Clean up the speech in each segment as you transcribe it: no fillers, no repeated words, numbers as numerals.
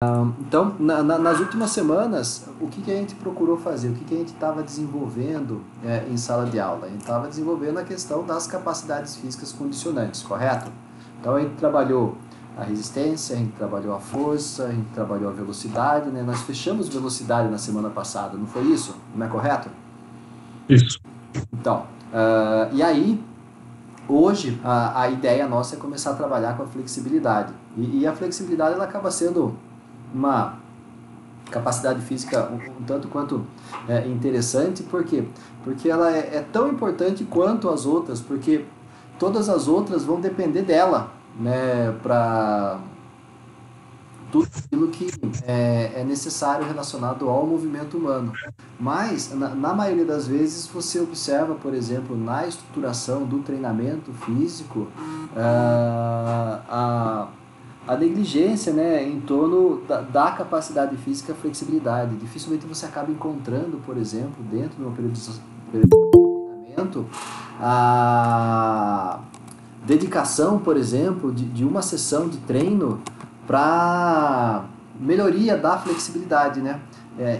Então, nas últimas semanas, o que a gente procurou fazer? O que a gente estava desenvolvendo em sala de aula? A gente estava desenvolvendo a questão das capacidades físicas condicionantes, correto? Então, a gente trabalhou a resistência, a gente trabalhou a força, a gente trabalhou a velocidade, né? Nós fechamos velocidade na semana passada, não foi isso? Não é correto? Isso. Então, e aí, hoje, a ideia nossa é começar a trabalhar com a flexibilidade. E a flexibilidade, ela acaba sendo uma capacidade física um tanto quanto interessante, por quê? Porque ela é tão importante quanto as outras, porque todas as outras vão depender dela, né, para tudo aquilo que é necessário relacionado ao movimento humano. Mas, na maioria das vezes, você observa, por exemplo, na estruturação do treinamento físico, a negligência, né, em torno da capacidade física e flexibilidade. Dificilmente você acaba encontrando, por exemplo, dentro de uma periodização de treinamento, a dedicação, por exemplo, de uma sessão de treino para melhoria da flexibilidade, né?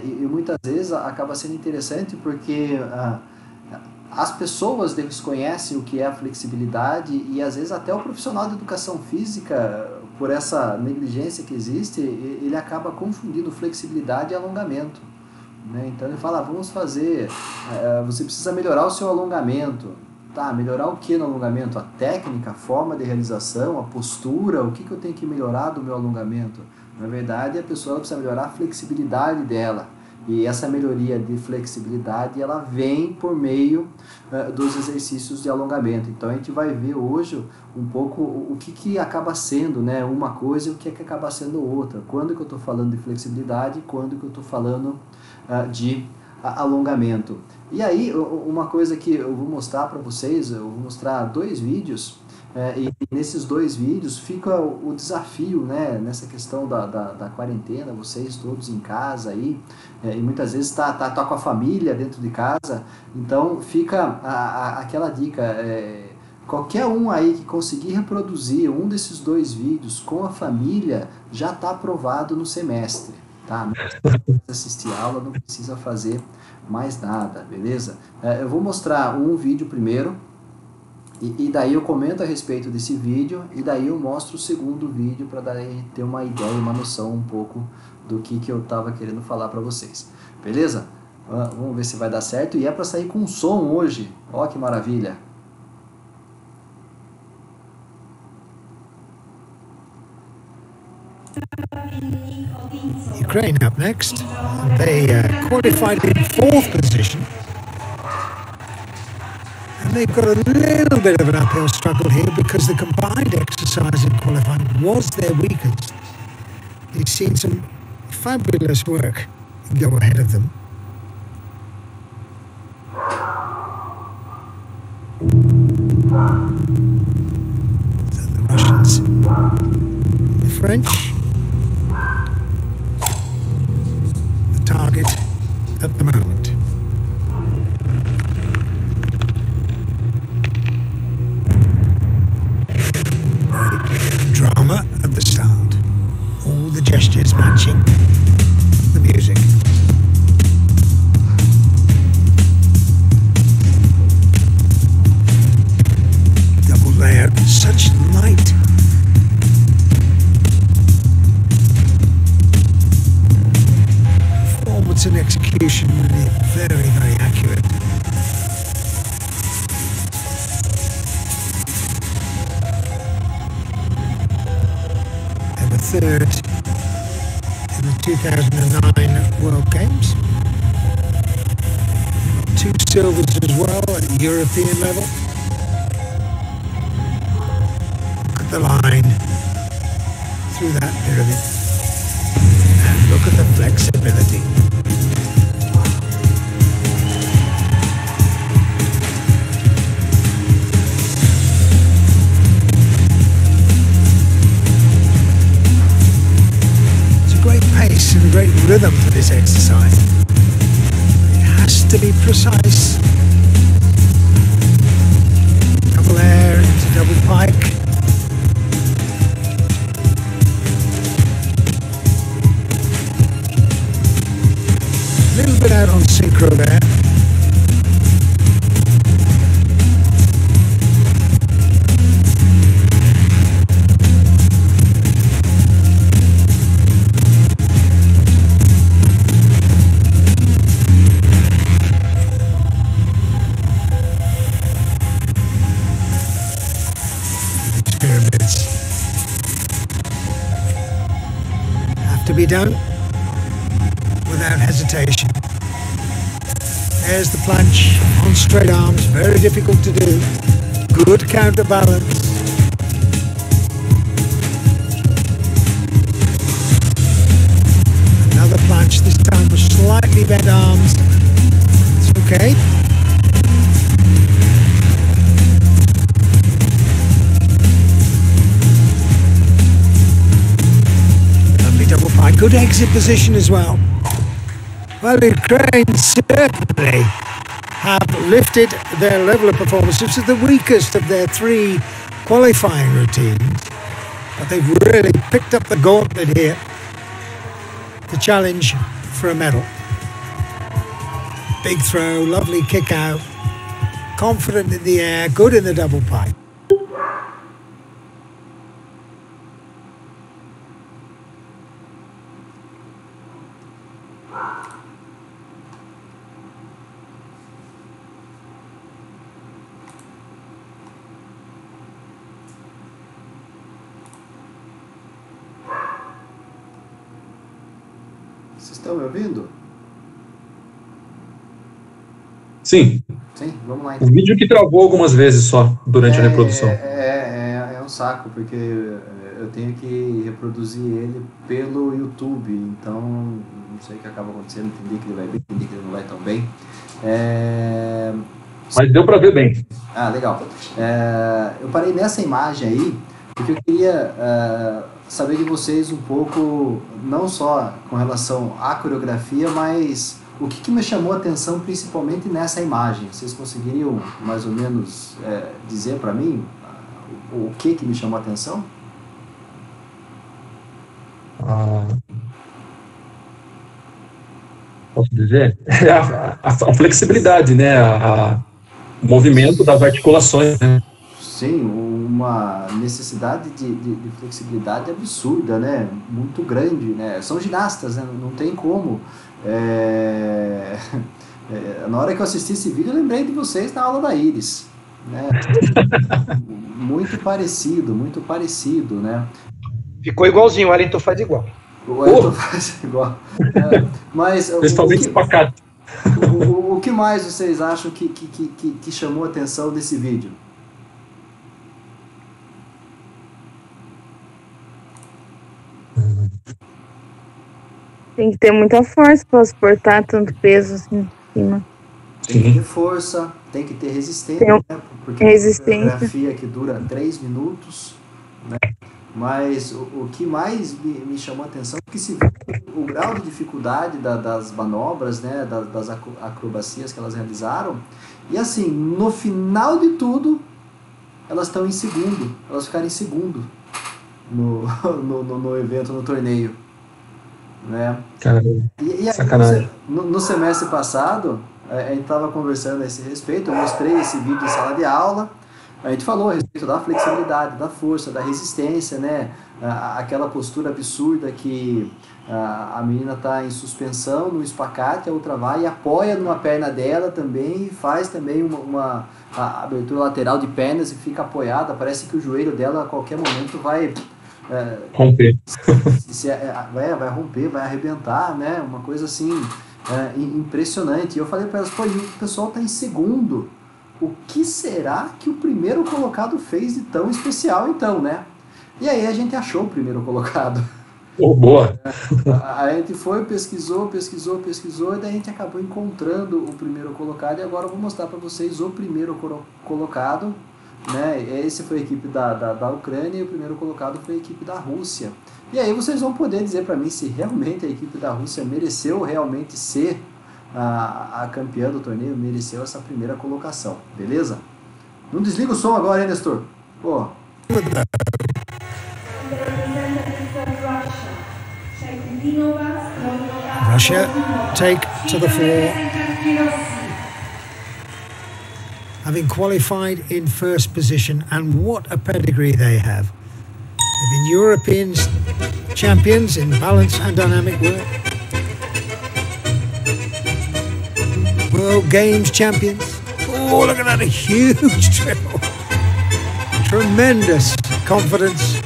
E muitas vezes acaba sendo interessante porque as pessoas desconhecem o que é a flexibilidade e às vezes até o profissional de educação física, por essa negligência que existe, ele acaba confundindo flexibilidade e alongamento, né? Então ele fala, vamos fazer, você precisa melhorar o seu alongamento. Tá, melhorar o que no alongamento? A técnica, a forma de realização, a postura, o que eu tenho que melhorar do meu alongamento? Na verdade, a pessoa precisa melhorar a flexibilidade dela. E essa melhoria de flexibilidade, ela vem por meio dos exercícios de alongamento. Então, a gente vai ver hoje um pouco o que acaba sendo, né, uma coisa e o que acaba sendo outra. Quando que eu estou falando de flexibilidade e quando que eu estou falando de alongamento. E aí, uma coisa que eu vou mostrar para vocês, eu vou mostrar 2 vídeos, e nesses 2 vídeos fica o desafio, né, nessa questão da quarentena, vocês todos em casa aí, e muitas vezes tá com a família dentro de casa, então fica aquela dica, qualquer um aí que conseguir reproduzir um desses 2 vídeos com a família, já está aprovado no semestre, tá? Não precisa assistir aula, não precisa fazer mais nada, beleza? Eu vou mostrar um vídeo primeiro, e daí eu comento a respeito desse vídeo, e daí eu mostro o segundo vídeo para ter uma ideia, uma noção um pouco do que eu estava querendo falar para vocês. Beleza? Vamos ver se vai dar certo, e é para sair com som hoje, ó que maravilha! Ukraine up next. They qualified in 4th position. And they've got a little bit of an uphill struggle here because the combined exercise in qualifying was their weakest. They've seen some fabulous work go ahead of them. So the Russians, the French, target at the moment. Drama at the start. All the gestures matching the music. Double layer, such light. And execution really very, very accurate. They were 3rd in the 2009 World Games. 2 silvers as well at the European level. Look at the line through that pyramid. And look at the flexibility. And a great rhythm for this exercise. It has to be precise. Double air into double pike. synchro there. To be done without hesitation. There's the planche on straight arms, very difficult to do. Good counterbalance. Another planche, this time with slightly bent arms. It's okay. Double pike, good exit position as well. Well, Ukraine certainly have lifted their level of performance. This is the weakest of their 3 qualifying routines, but they've really picked up the gauntlet here. The challenge for a medal. Big throw, lovely kick out, confident in the air, good in the double pike. Vocês estão me ouvindo? Sim. Sim, vamos lá então. O vídeo que travou algumas vezes só durante a reprodução. É um saco, porque eu tenho que reproduzir ele pelo YouTube, então não sei o que acaba acontecendo, entender que ele vai bem, entender que ele não vai tão bem. Mas deu para ver bem. Ah, legal. Eu parei nessa imagem aí, porque eu queria saber de vocês um pouco, não só com relação à coreografia, mas o que me chamou a atenção principalmente nessa imagem. Vocês conseguiriam mais ou menos dizer para mim o que me chamou a atenção? Posso dizer? A flexibilidade, né? O movimento das articulações, né? Sim, uma necessidade de flexibilidade absurda, né? Muito grande, né? São ginastas, né? Não tem como. Na hora que eu assisti esse vídeo, eu lembrei de vocês na aula da Iris, né? Muito parecido, né? Ficou igualzinho, o Wellington faz igual. O Wellington faz igual. Mas principalmente espacate. O que mais vocês acham que chamou a atenção desse vídeo? Tem que ter muita força para suportar tanto peso assim em cima. Tem que ter força, tem que ter resistência, né? Porque resistência. É uma coreografia que dura 3 minutos, né? Mas o que mais me chamou a atenção é que se viu o grau de dificuldade das manobras, né? Das acrobacias que elas realizaram. E assim, no final de tudo, elas estão em segundo, elas ficaram em segundo no evento, no torneio. Né? Caramba, e aí, sacanagem. No semestre passado, a gente estava conversando a esse respeito, eu mostrei esse vídeo em sala de aula, a gente falou a respeito da flexibilidade, da força, da resistência, né? Aquela postura absurda que a menina está em suspensão no espacate, a outra vai e apoia numa perna dela também e faz também uma abertura lateral de pernas e fica apoiada, parece que o joelho dela a qualquer momento vai... romper. Vai romper, vai arrebentar, né? Uma coisa assim impressionante. E eu falei para elas, pô, o pessoal está em segundo. O que será que o primeiro colocado fez de tão especial então, né? E aí a gente achou o primeiro colocado. Oh, boa! A gente foi, pesquisou, e daí a gente acabou encontrando o primeiro colocado e agora eu vou mostrar para vocês o primeiro colocado. Né? Esse foi a equipe da Ucrânia e o primeiro colocado foi a equipe da Rússia. E aí vocês vão poder dizer para mim se realmente a equipe da Rússia mereceu realmente ser a campeã do torneio, mereceu essa primeira colocação, beleza? Não desliga o som agora, hein, Nestor? Pô. The representative from Russia, Shaikhidinova Rovnova. Russia take to the floor, having qualified in first position, and what a pedigree they have. They've been European champions in balance and dynamic work, World Games champions. Oh, look at that, a huge triple. Tremendous confidence.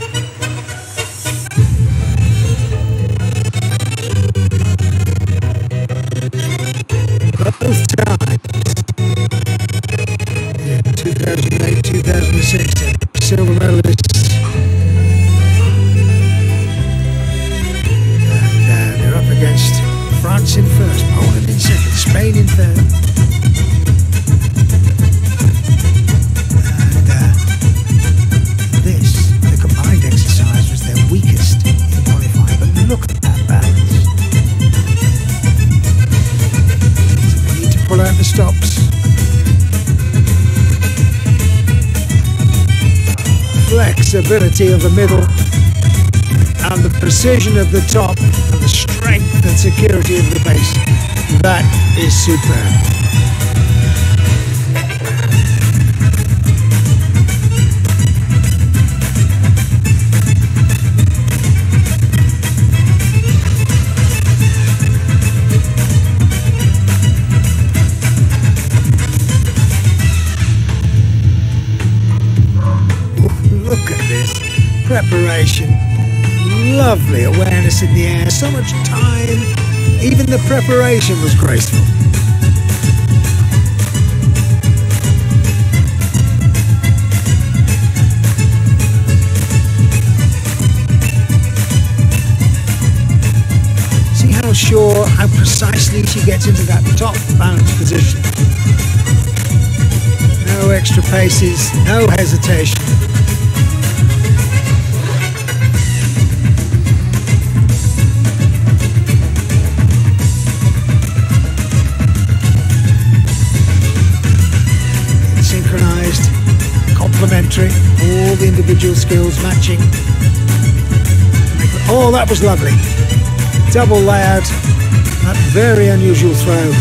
Both times in 2008, 2016, silver medalists. And they're up against France in first, Poland in second, Spain in third. And the combined exercise was their weakest in qualifying, but look at that balance. Pull out the stops. Flexibility of the middle and the precision of the top and the strength and security of the base. That is superb. Preparation, lovely awareness in the air, so much time, even the preparation was graceful. See how sure, how precisely she gets into that top balance position. No extra paces, no hesitation. Complementary, all the individual skills matching. Oh, that was lovely. Double layout, that very unusual throw.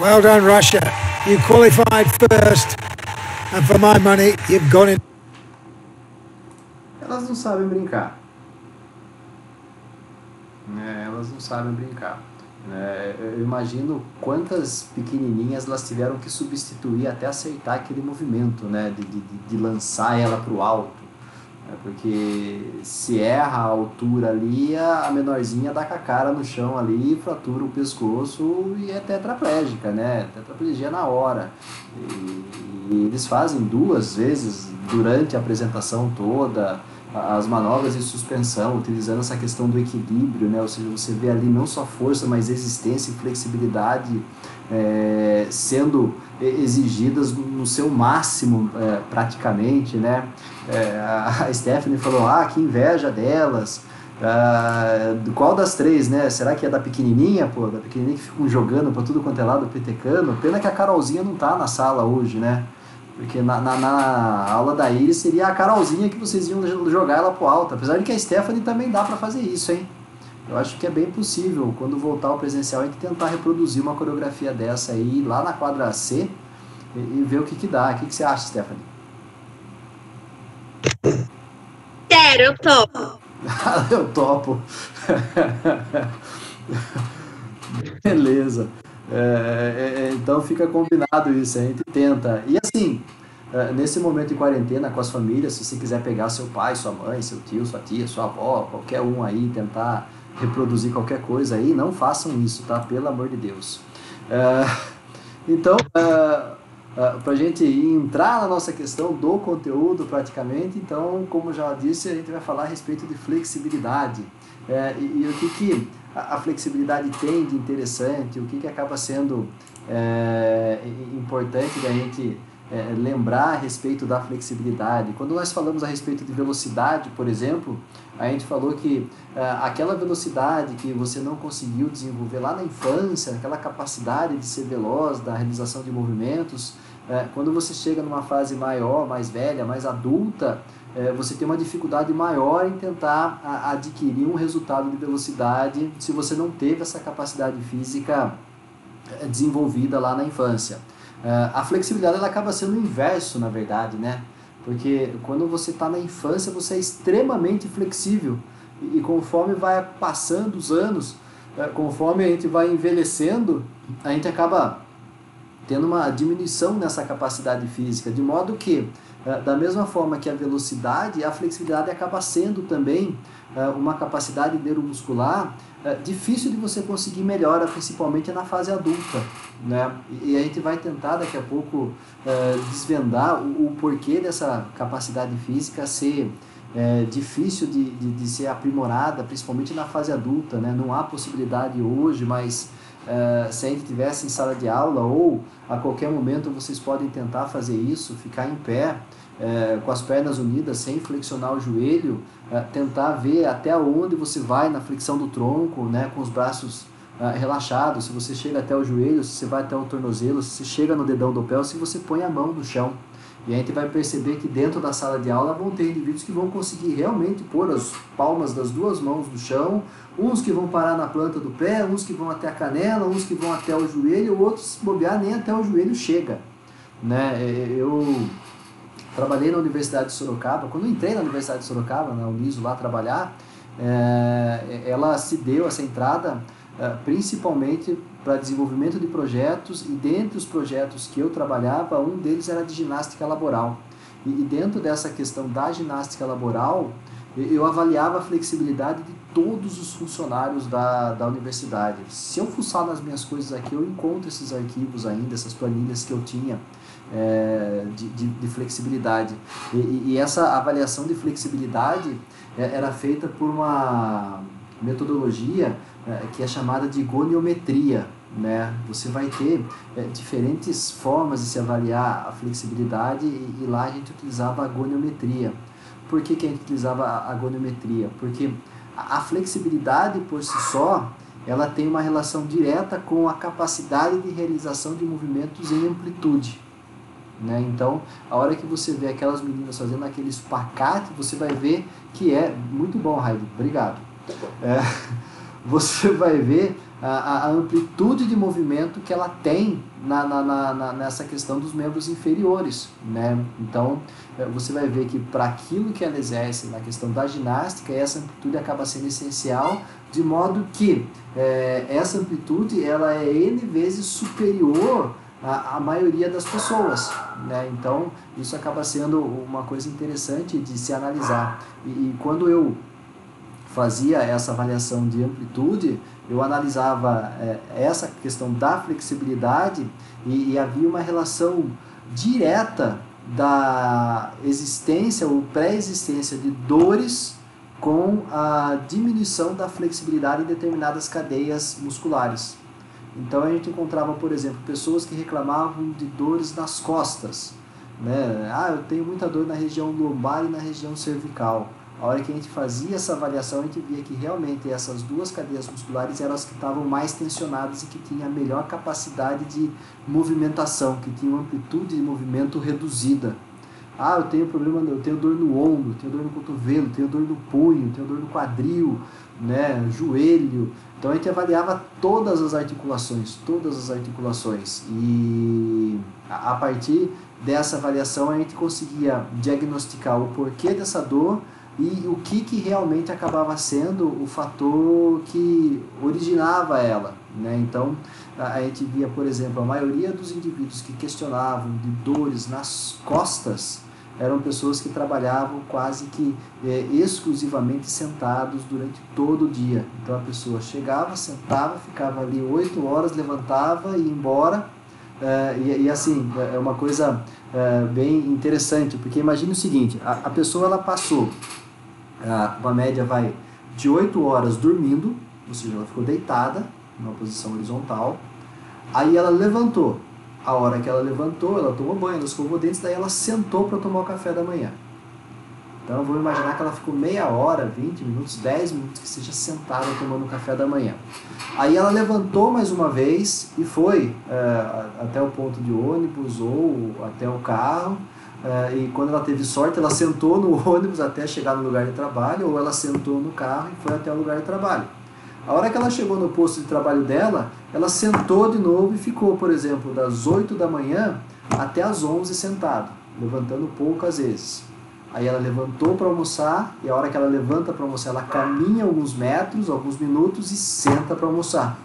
Well done, Russia. You qualified first, and for my money, you've gone in. Elas não sabem brincar. Elas não sabem brincar. Eu imagino quantas pequenininhas elas tiveram que substituir até aceitar aquele movimento, né, de lançar ela para o alto, né, porque se erra a altura ali, a menorzinha dá com a cara no chão ali, fratura o pescoço e é tetraplégica, né, tetraplegia na hora. E eles fazem 2 vezes durante a apresentação toda as manobras de suspensão, utilizando essa questão do equilíbrio, né? Ou seja, você vê ali não só força, mas resistência e flexibilidade sendo exigidas no seu máximo, praticamente, né? A Stephanie falou, que inveja delas. Qual das 3, né? Será que é da pequenininha, pô? Da pequenininha que ficam jogando para tudo quanto é lado, petecando? Pena que a Carolzinha não tá na sala hoje, né? Porque na aula da Iris seria a Carolzinha que vocês iam jogar ela pro alto. Apesar de que a Stephanie também dá para fazer isso, hein? Eu acho que é bem possível, quando voltar ao presencial, a gente tentar reproduzir uma coreografia dessa aí, lá na quadra C, e ver o que dá. O que você acha, Stephanie? Quero, eu topo. Eu topo. Beleza. Então fica combinado isso, a gente tenta. E assim, nesse momento de quarentena com as famílias, se você quiser pegar seu pai, sua mãe, seu tio, sua tia, sua avó, qualquer um aí, tentar reproduzir qualquer coisa aí, não façam isso, tá? Pelo amor de Deus. Então, para a gente entrar na nossa questão do conteúdo praticamente, então, como já disse, a gente vai falar a respeito de flexibilidade. E o que a flexibilidade tem de interessante, o que acaba sendo importante da gente lembrar a respeito da flexibilidade. Quando nós falamos a respeito de velocidade, por exemplo, a gente falou que aquela velocidade que você não conseguiu desenvolver lá na infância, aquela capacidade de ser veloz, da realização de movimentos, quando você chega numa fase maior, mais velha, mais adulta, você tem uma dificuldade maior em tentar adquirir um resultado de velocidade se você não teve essa capacidade física desenvolvida lá na infância. A flexibilidade ela acaba sendo o inverso, na verdade, né? Porque quando você está na infância, você é extremamente flexível e conforme vai passando os anos, conforme a gente vai envelhecendo, a gente acaba tendo uma diminuição nessa capacidade física, de modo que, da mesma forma que a velocidade, a flexibilidade acaba sendo também uma capacidade neuromuscular difícil de você conseguir melhora, principalmente na fase adulta, né? E a gente vai tentar daqui a pouco desvendar o porquê dessa capacidade física ser difícil de ser aprimorada, principalmente na fase adulta, né? Não há possibilidade hoje, mas se a gente estivesse em sala de aula ou a qualquer momento vocês podem tentar fazer isso, ficar em pé, com as pernas unidas, sem flexionar o joelho, tentar ver até onde você vai na flexão do tronco, né? Com os braços relaxados, se você chega até o joelho, se você vai até o tornozelo, se você chega no dedão do pé, ou se você põe a mão no chão. E a gente vai perceber que dentro da sala de aula vão ter indivíduos que vão conseguir realmente pôr as palmas das duas mãos no chão, uns que vão parar na planta do pé, uns que vão até a canela, uns que vão até o joelho, outros, se bobear, nem até o joelho chega, né? Eu trabalhei na Universidade de Sorocaba. Quando eu entrei na Universidade de Sorocaba, na Uniso, lá trabalhar, ela se deu essa entrada principalmente para desenvolvimento de projetos, e dentre os projetos que eu trabalhava, um deles era de ginástica laboral. E dentro dessa questão da ginástica laboral, eu avaliava a flexibilidade de todos os funcionários da universidade. Se eu fuçar nas minhas coisas aqui, eu encontro esses arquivos ainda, essas planilhas que eu tinha de flexibilidade. E essa avaliação de flexibilidade era feita por uma metodologia que é chamada de goniometria, né? Você vai ter diferentes formas de se avaliar a flexibilidade e lá a gente utilizava a goniometria. Por que a gente utilizava a goniometria? Porque a flexibilidade por si só, ela tem uma relação direta com a capacidade de realização de movimentos em amplitude, né? Então, a hora que você vê aquelas meninas fazendo aquele espacate, você vai ver que é muito bom, Raide, obrigado. Você vai ver a amplitude de movimento que ela tem nessa questão dos membros inferiores, né? Então, você vai ver que para aquilo que ela exerce na questão da ginástica, essa amplitude acaba sendo essencial, de modo que essa amplitude ela é N vezes superior à maioria das pessoas, né? Então, isso acaba sendo uma coisa interessante de se analisar. E quando eu fazia essa avaliação de amplitude, eu analisava essa questão da flexibilidade e havia uma relação direta da existência ou pré-existência de dores com a diminuição da flexibilidade em determinadas cadeias musculares. Então a gente encontrava, por exemplo, pessoas que reclamavam de dores nas costas, né? Eu tenho muita dor na região lombar e na região cervical. A hora que a gente fazia essa avaliação, a gente via que realmente essas duas cadeias musculares eram as que estavam mais tensionadas e que tinham a melhor capacidade de movimentação, que tinham amplitude de movimento reduzida. Eu tenho problema, eu tenho dor no ombro, tenho dor no cotovelo, tenho dor no punho, tenho dor no quadril, né, joelho. Então a gente avaliava todas as articulações, e a partir dessa avaliação a gente conseguia diagnosticar o porquê dessa dor e o que realmente acabava sendo o fator que originava ela, né? Então, a gente via, por exemplo, a maioria dos indivíduos que questionavam de dores nas costas eram pessoas que trabalhavam quase que exclusivamente sentados durante todo o dia. Então, a pessoa chegava, sentava, ficava ali 8 horas, levantava e ia embora. E assim, é uma coisa bem interessante, porque imagine o seguinte, a pessoa ela passou uma média de 8 horas dormindo, ou seja, ela ficou deitada numa posição horizontal, aí ela levantou. A hora que ela levantou, ela tomou banho, ela escovou dentes, daí ela sentou para tomar o café da manhã. Então vamos imaginar que ela ficou meia hora, 20 minutos, 10 minutos que seja sentada tomando o café da manhã. Aí ela levantou mais uma vez e foi até o ponto de ônibus ou até o carro, e quando ela teve sorte, ela sentou no ônibus até chegar no lugar de trabalho, ou ela sentou no carro e foi até o lugar de trabalho. A hora que ela chegou no posto de trabalho dela, ela sentou de novo e ficou, por exemplo, das 8 da manhã até as 11 sentado, levantando poucas vezes. Aí ela levantou para almoçar, e a hora que ela levanta para almoçar, ela caminha alguns metros, alguns minutos e senta para almoçar.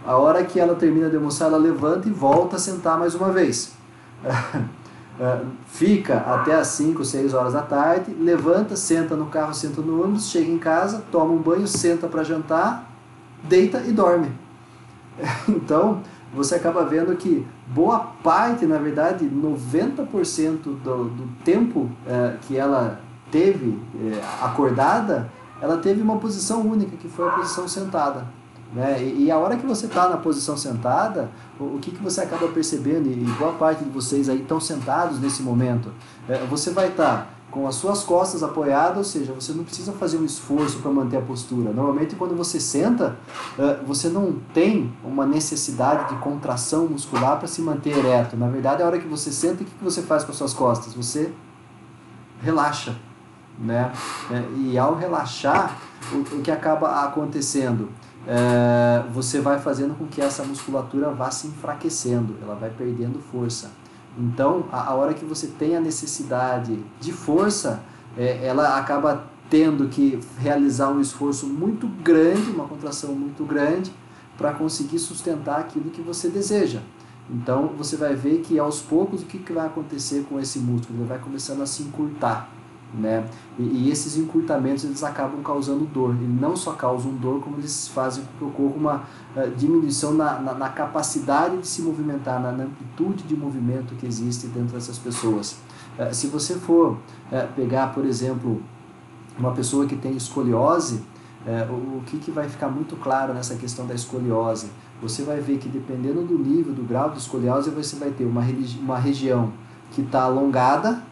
A hora que ela termina de almoçar, ela levanta e volta a sentar mais uma vez. Fica até as 5, 6 horas da tarde, levanta, senta no carro, senta no ônibus, chega em casa, toma um banho, senta para jantar, deita e dorme. Então, você acaba vendo que boa parte, na verdade, 90% do tempo que ela teve acordada, ela teve uma posição única, que foi a posição sentada. Né? E a hora que você está na posição sentada, o que você acaba percebendo, e boa parte de vocês aí estão sentados nesse momento, você vai estar com as suas costas apoiadas, ou seja, você não precisa fazer um esforço para manter a postura. Normalmente quando você senta, você não tem uma necessidade de contração muscular para se manter ereto. Na verdade, a hora que você senta, o que você faz com as suas costas? Você relaxa. Né? E ao relaxar, o que acaba acontecendo? Você vai fazendo com que essa musculatura vá se enfraquecendo, ela vai perdendo força. Então, a hora que você tem a necessidade de força, ela acaba tendo que realizar um esforço muito grande, uma contração muito grande, para conseguir sustentar aquilo que você deseja. Então, você vai ver que aos poucos o que vai acontecer com esse músculo? Ele vai começando a se encurtar. Né? E esses encurtamentos eles acabam causando dor. E não só causam dor, como eles fazem com que ocorra uma diminuição na capacidade de se movimentar, na amplitude de movimento que existe dentro dessas pessoas. Se você for pegar, por exemplo, uma pessoa que tem escoliose, o que vai ficar muito claro nessa questão da escoliose? Você vai ver que dependendo do nível, do grau de escoliose, você vai ter uma região que está alongada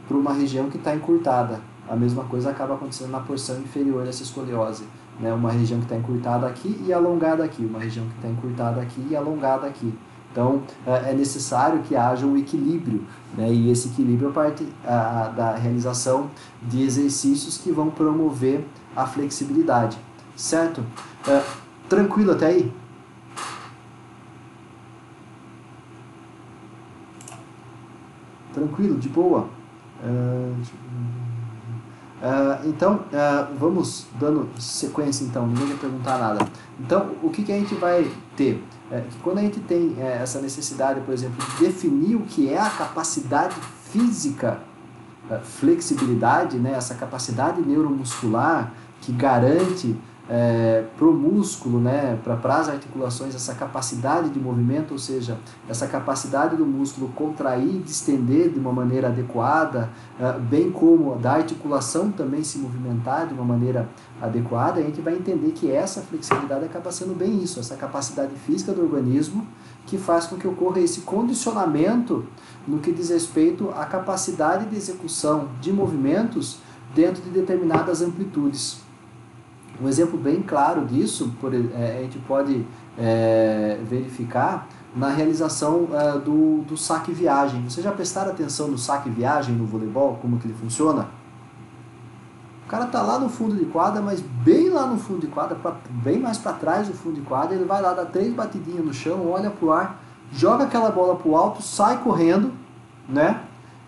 para uma região que está encurtada. A mesma coisa acaba acontecendo na porção inferior dessa escoliose. Né? Uma região que está encurtada aqui e alongada aqui. Uma região que está encurtada aqui e alongada aqui. Então, é necessário que haja um equilíbrio. Né? E esse equilíbrio é parte da realização de exercícios que vão promover a flexibilidade. Certo? Tranquilo até aí? Tranquilo, de boa? Então, vamos dando sequência, então, ninguém vai perguntar nada. Então, o que a gente vai ter? Que quando a gente tem essa necessidade, por exemplo, de definir o que é a capacidade física, flexibilidade, né, essa capacidade neuromuscular que garante para o músculo, né, para as articulações, essa capacidade de movimento, ou seja, essa capacidade do músculo contrair e distender de uma maneira adequada, bem como da articulação também se movimentar de uma maneira adequada, a gente vai entender que essa flexibilidade acaba sendo bem isso, essa capacidade física do organismo que faz com que ocorra esse condicionamento no que diz respeito à capacidade de execução de movimentos dentro de determinadas amplitudes. Um exemplo bem claro disso, a gente pode verificar na realização do saque-viagem. Vocês já prestaram atenção no saque-viagem no voleibol, como que ele funciona? O cara está lá no fundo de quadra, mas bem lá no fundo de quadra, bem mais para trás do fundo de quadra, ele vai lá, dá 3 batidinhas no chão, olha para o ar, joga aquela bola para o alto, sai correndo, né?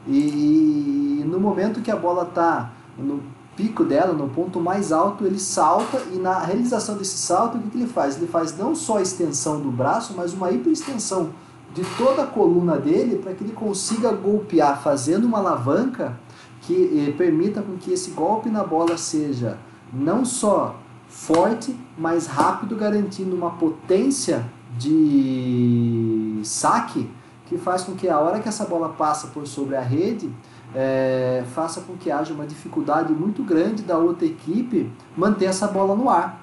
E no momento que a bola está no pico dela, no ponto mais alto, ele salta, e na realização desse salto, o que ele faz? Ele faz não só a extensão do braço, mas uma hiperextensão de toda a coluna dele, para que ele consiga golpear, fazendo uma alavanca que permita com que esse golpe na bola seja não só forte, mas rápido, garantindo uma potência de saque, que faz com que a hora que essa bola passa por sobre a rede, faça com que haja uma dificuldade muito grande da outra equipe manter essa bola no ar,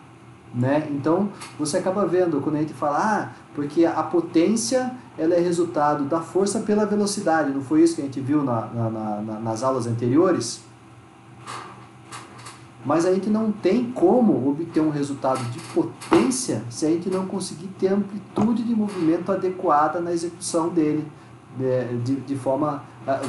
né? Então você acaba vendo quando a gente fala porque a potência ela é resultado da força pela velocidade, não foi isso que a gente viu nas aulas anteriores? Mas a gente não tem como obter um resultado de potência se a gente não conseguir ter amplitude de movimento adequada na execução dele. de forma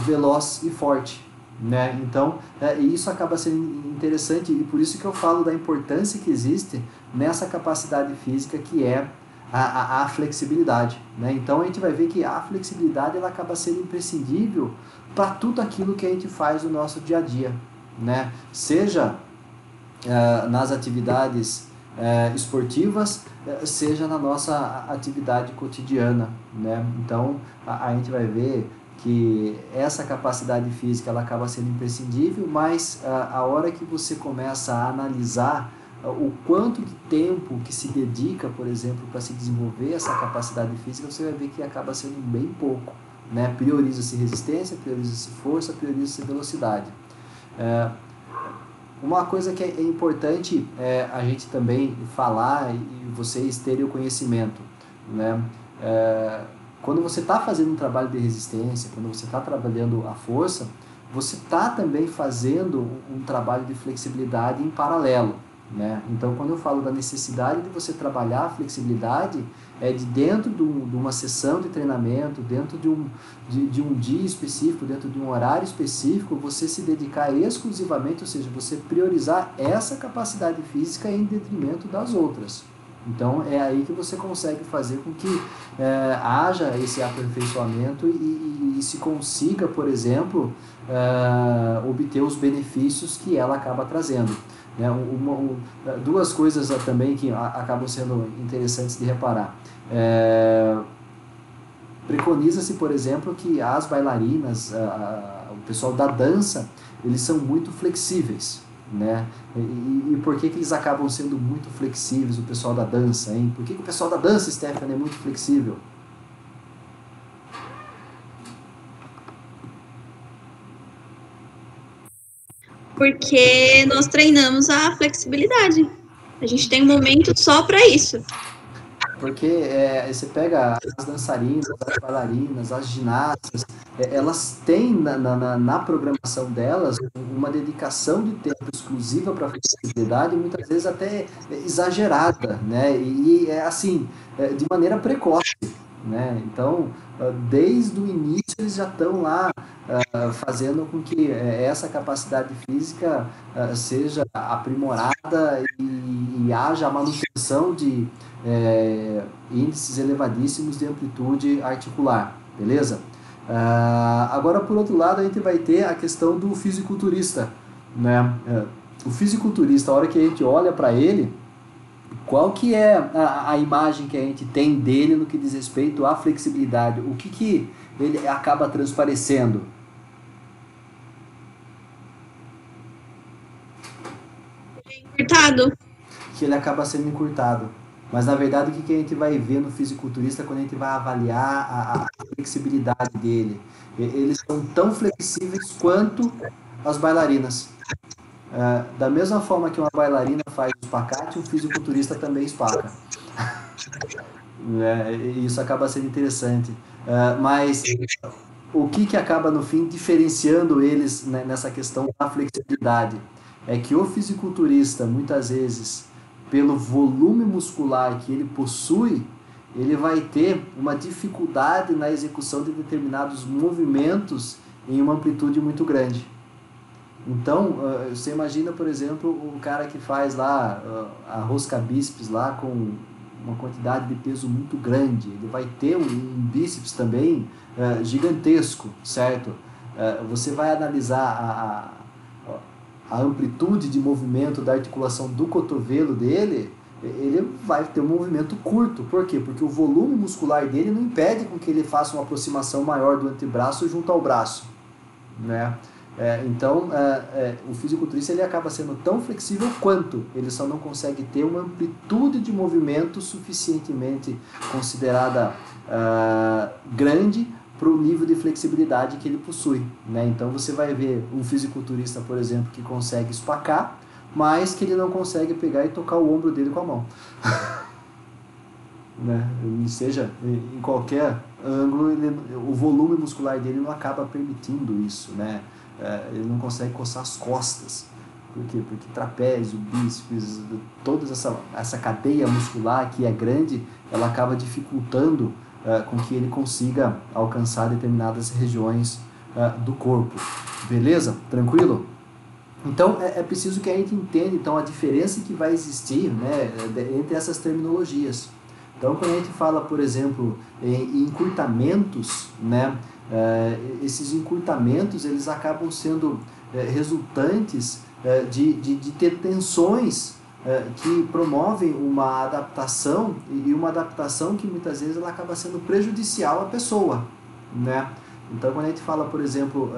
veloz e forte, né? Então, isso acaba sendo interessante, e por isso que eu falo da importância que existe nessa capacidade física, que é a flexibilidade, né? Então, a gente vai ver que a flexibilidade ela acaba sendo imprescindível para tudo aquilo que a gente faz no nosso dia a dia, né? Seja nas atividades esportivas, seja na nossa atividade cotidiana, né? Então, a gente vai ver que essa capacidade física ela acaba sendo imprescindível, mas a hora que você começa a analisar o quanto de tempo que se dedica, por exemplo, para se desenvolver essa capacidade física, você vai ver que acaba sendo bem pouco, né? Prioriza-se resistência, prioriza-se força, prioriza-se velocidade. Uma coisa que é importante a gente também falar e vocês terem o conhecimento, né? Quando você está fazendo um trabalho de resistência, quando você está trabalhando a força, você está também fazendo um trabalho de flexibilidade em paralelo, né? Então, quando eu falo da necessidade de você trabalhar a flexibilidade, é de dentro de uma sessão de treinamento, dentro de um dia específico, dentro de um horário específico, você se dedicar exclusivamente, ou seja, você priorizar essa capacidade física em detrimento das outras. Então, é aí que você consegue fazer com que haja esse aperfeiçoamento e se consiga, por exemplo, obter os benefícios que ela acaba trazendo. Duas coisas também que acabam sendo interessantes de reparar. Preconiza-se, por exemplo, que as bailarinas, o pessoal da dança, eles são muito flexíveis, né? E por que eles acabam sendo muito flexíveis, o pessoal da dança, hein? Por que o pessoal da dança, Stephanie, é muito flexível? Porque nós treinamos a flexibilidade. A gente tem um momento só para isso. Porque você pega as dançarinas, as bailarinas, as ginastas, elas têm na programação delas uma dedicação de tempo exclusiva para a flexibilidade, muitas vezes até exagerada, né? E assim, de maneira precoce, né? Então, desde o início eles já estão lá fazendo com que essa capacidade física seja aprimorada e haja a manutenção de índices elevadíssimos de amplitude articular, beleza? Agora, por outro lado, a gente vai ter a questão do fisiculturista, né? O fisiculturista, a hora que a gente olha para ele, qual que é a imagem que a gente tem dele no que diz respeito à flexibilidade? O que ele acaba transparecendo? Encurtado. Que ele acaba sendo encurtado. Mas, na verdade, o que a gente vai ver no fisiculturista quando a gente vai avaliar a flexibilidade dele? Eles são tão flexíveis quanto as bailarinas. Da mesma forma que uma bailarina faz o espacate, um fisiculturista também espaca. Isso acaba sendo interessante. Mas o que acaba, no fim, diferenciando eles nessa questão da flexibilidade? É que o fisiculturista, muitas vezes, pelo volume muscular que ele possui, ele vai ter uma dificuldade na execução de determinados movimentos em uma amplitude muito grande. Então, você imagina, por exemplo, o cara que faz lá a rosca bíceps lá com uma quantidade de peso muito grande, ele vai ter um bíceps também gigantesco, certo? Você vai analisar a amplitude de movimento da articulação do cotovelo dele, ele vai ter um movimento curto. Por quê? Porque o volume muscular dele não impede com que ele faça uma aproximação maior do antebraço junto ao braço, né? Então, o fisiculturista ele acaba sendo tão flexível quanto, ele só não consegue ter uma amplitude de movimento suficientemente considerada grande para o nível de flexibilidade que ele possui, né? Então você vai ver um fisiculturista, por exemplo, que consegue espacar, mas que ele não consegue pegar e tocar o ombro dele com a mão. Né? Seja em qualquer ângulo, o volume muscular dele não acaba permitindo isso, né? Ele não consegue coçar as costas. Por quê? Porque trapézio, bíceps, toda essa cadeia muscular que é grande, ela acaba dificultando com que ele consiga alcançar determinadas regiões do corpo. Beleza? Tranquilo? Então, é preciso que a gente entenda então, a diferença que vai existir, né, entre essas terminologias. Então, quando a gente fala, por exemplo, em encurtamentos, né, esses encurtamentos eles acabam sendo resultantes de ter tensões que promovem uma adaptação, e uma adaptação que muitas vezes ela acaba sendo prejudicial à pessoa, né? Então, quando a gente fala, por exemplo,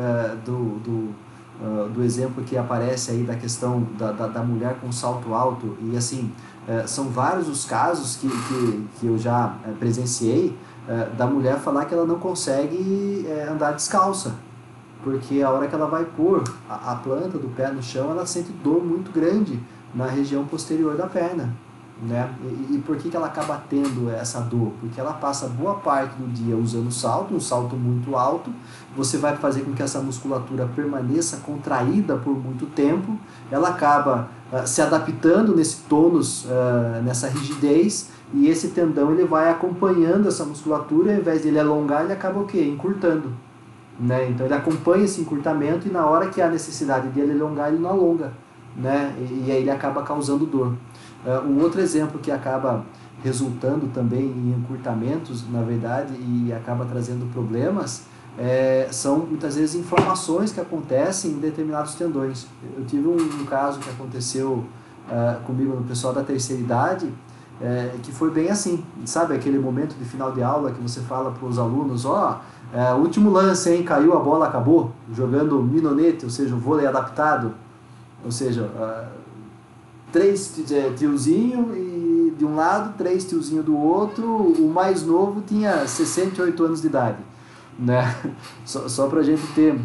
do exemplo que aparece aí da questão da mulher com salto alto, e assim, são vários os casos que eu já presenciei, da mulher falar que ela não consegue andar descalça, porque a hora que ela vai pôr a planta do pé no chão, ela sente dor muito grande na região posterior da perna, né? E por que ela acaba tendo essa dor? Porque ela passa boa parte do dia usando salto, um salto muito alto, você vai fazer com que essa musculatura permaneça contraída por muito tempo, ela acaba se adaptando nesse tônus, nessa rigidez, e esse tendão ele vai acompanhando essa musculatura, ao invés de ele alongar, ele acaba o quê? Encurtando, né? Então ele acompanha esse encurtamento, e na hora que há necessidade de ele alongar, ele não alonga, né? E aí ele acaba causando dor. Um outro exemplo que acaba resultando também em encurtamentos, na verdade, e acaba trazendo problemas, são muitas vezes inflamações que acontecem em determinados tendões. Eu tive um caso que aconteceu comigo no pessoal da terceira idade, que foi bem assim, sabe aquele momento de final de aula que você fala para os alunos, último lance, hein, caiu a bola, acabou, jogando minonete, ou seja, o vôlei adaptado, ou seja, 3 tiozinho e de um lado, 3 tiozinho do outro, o mais novo tinha 68 anos de idade, né? Só para a gente ter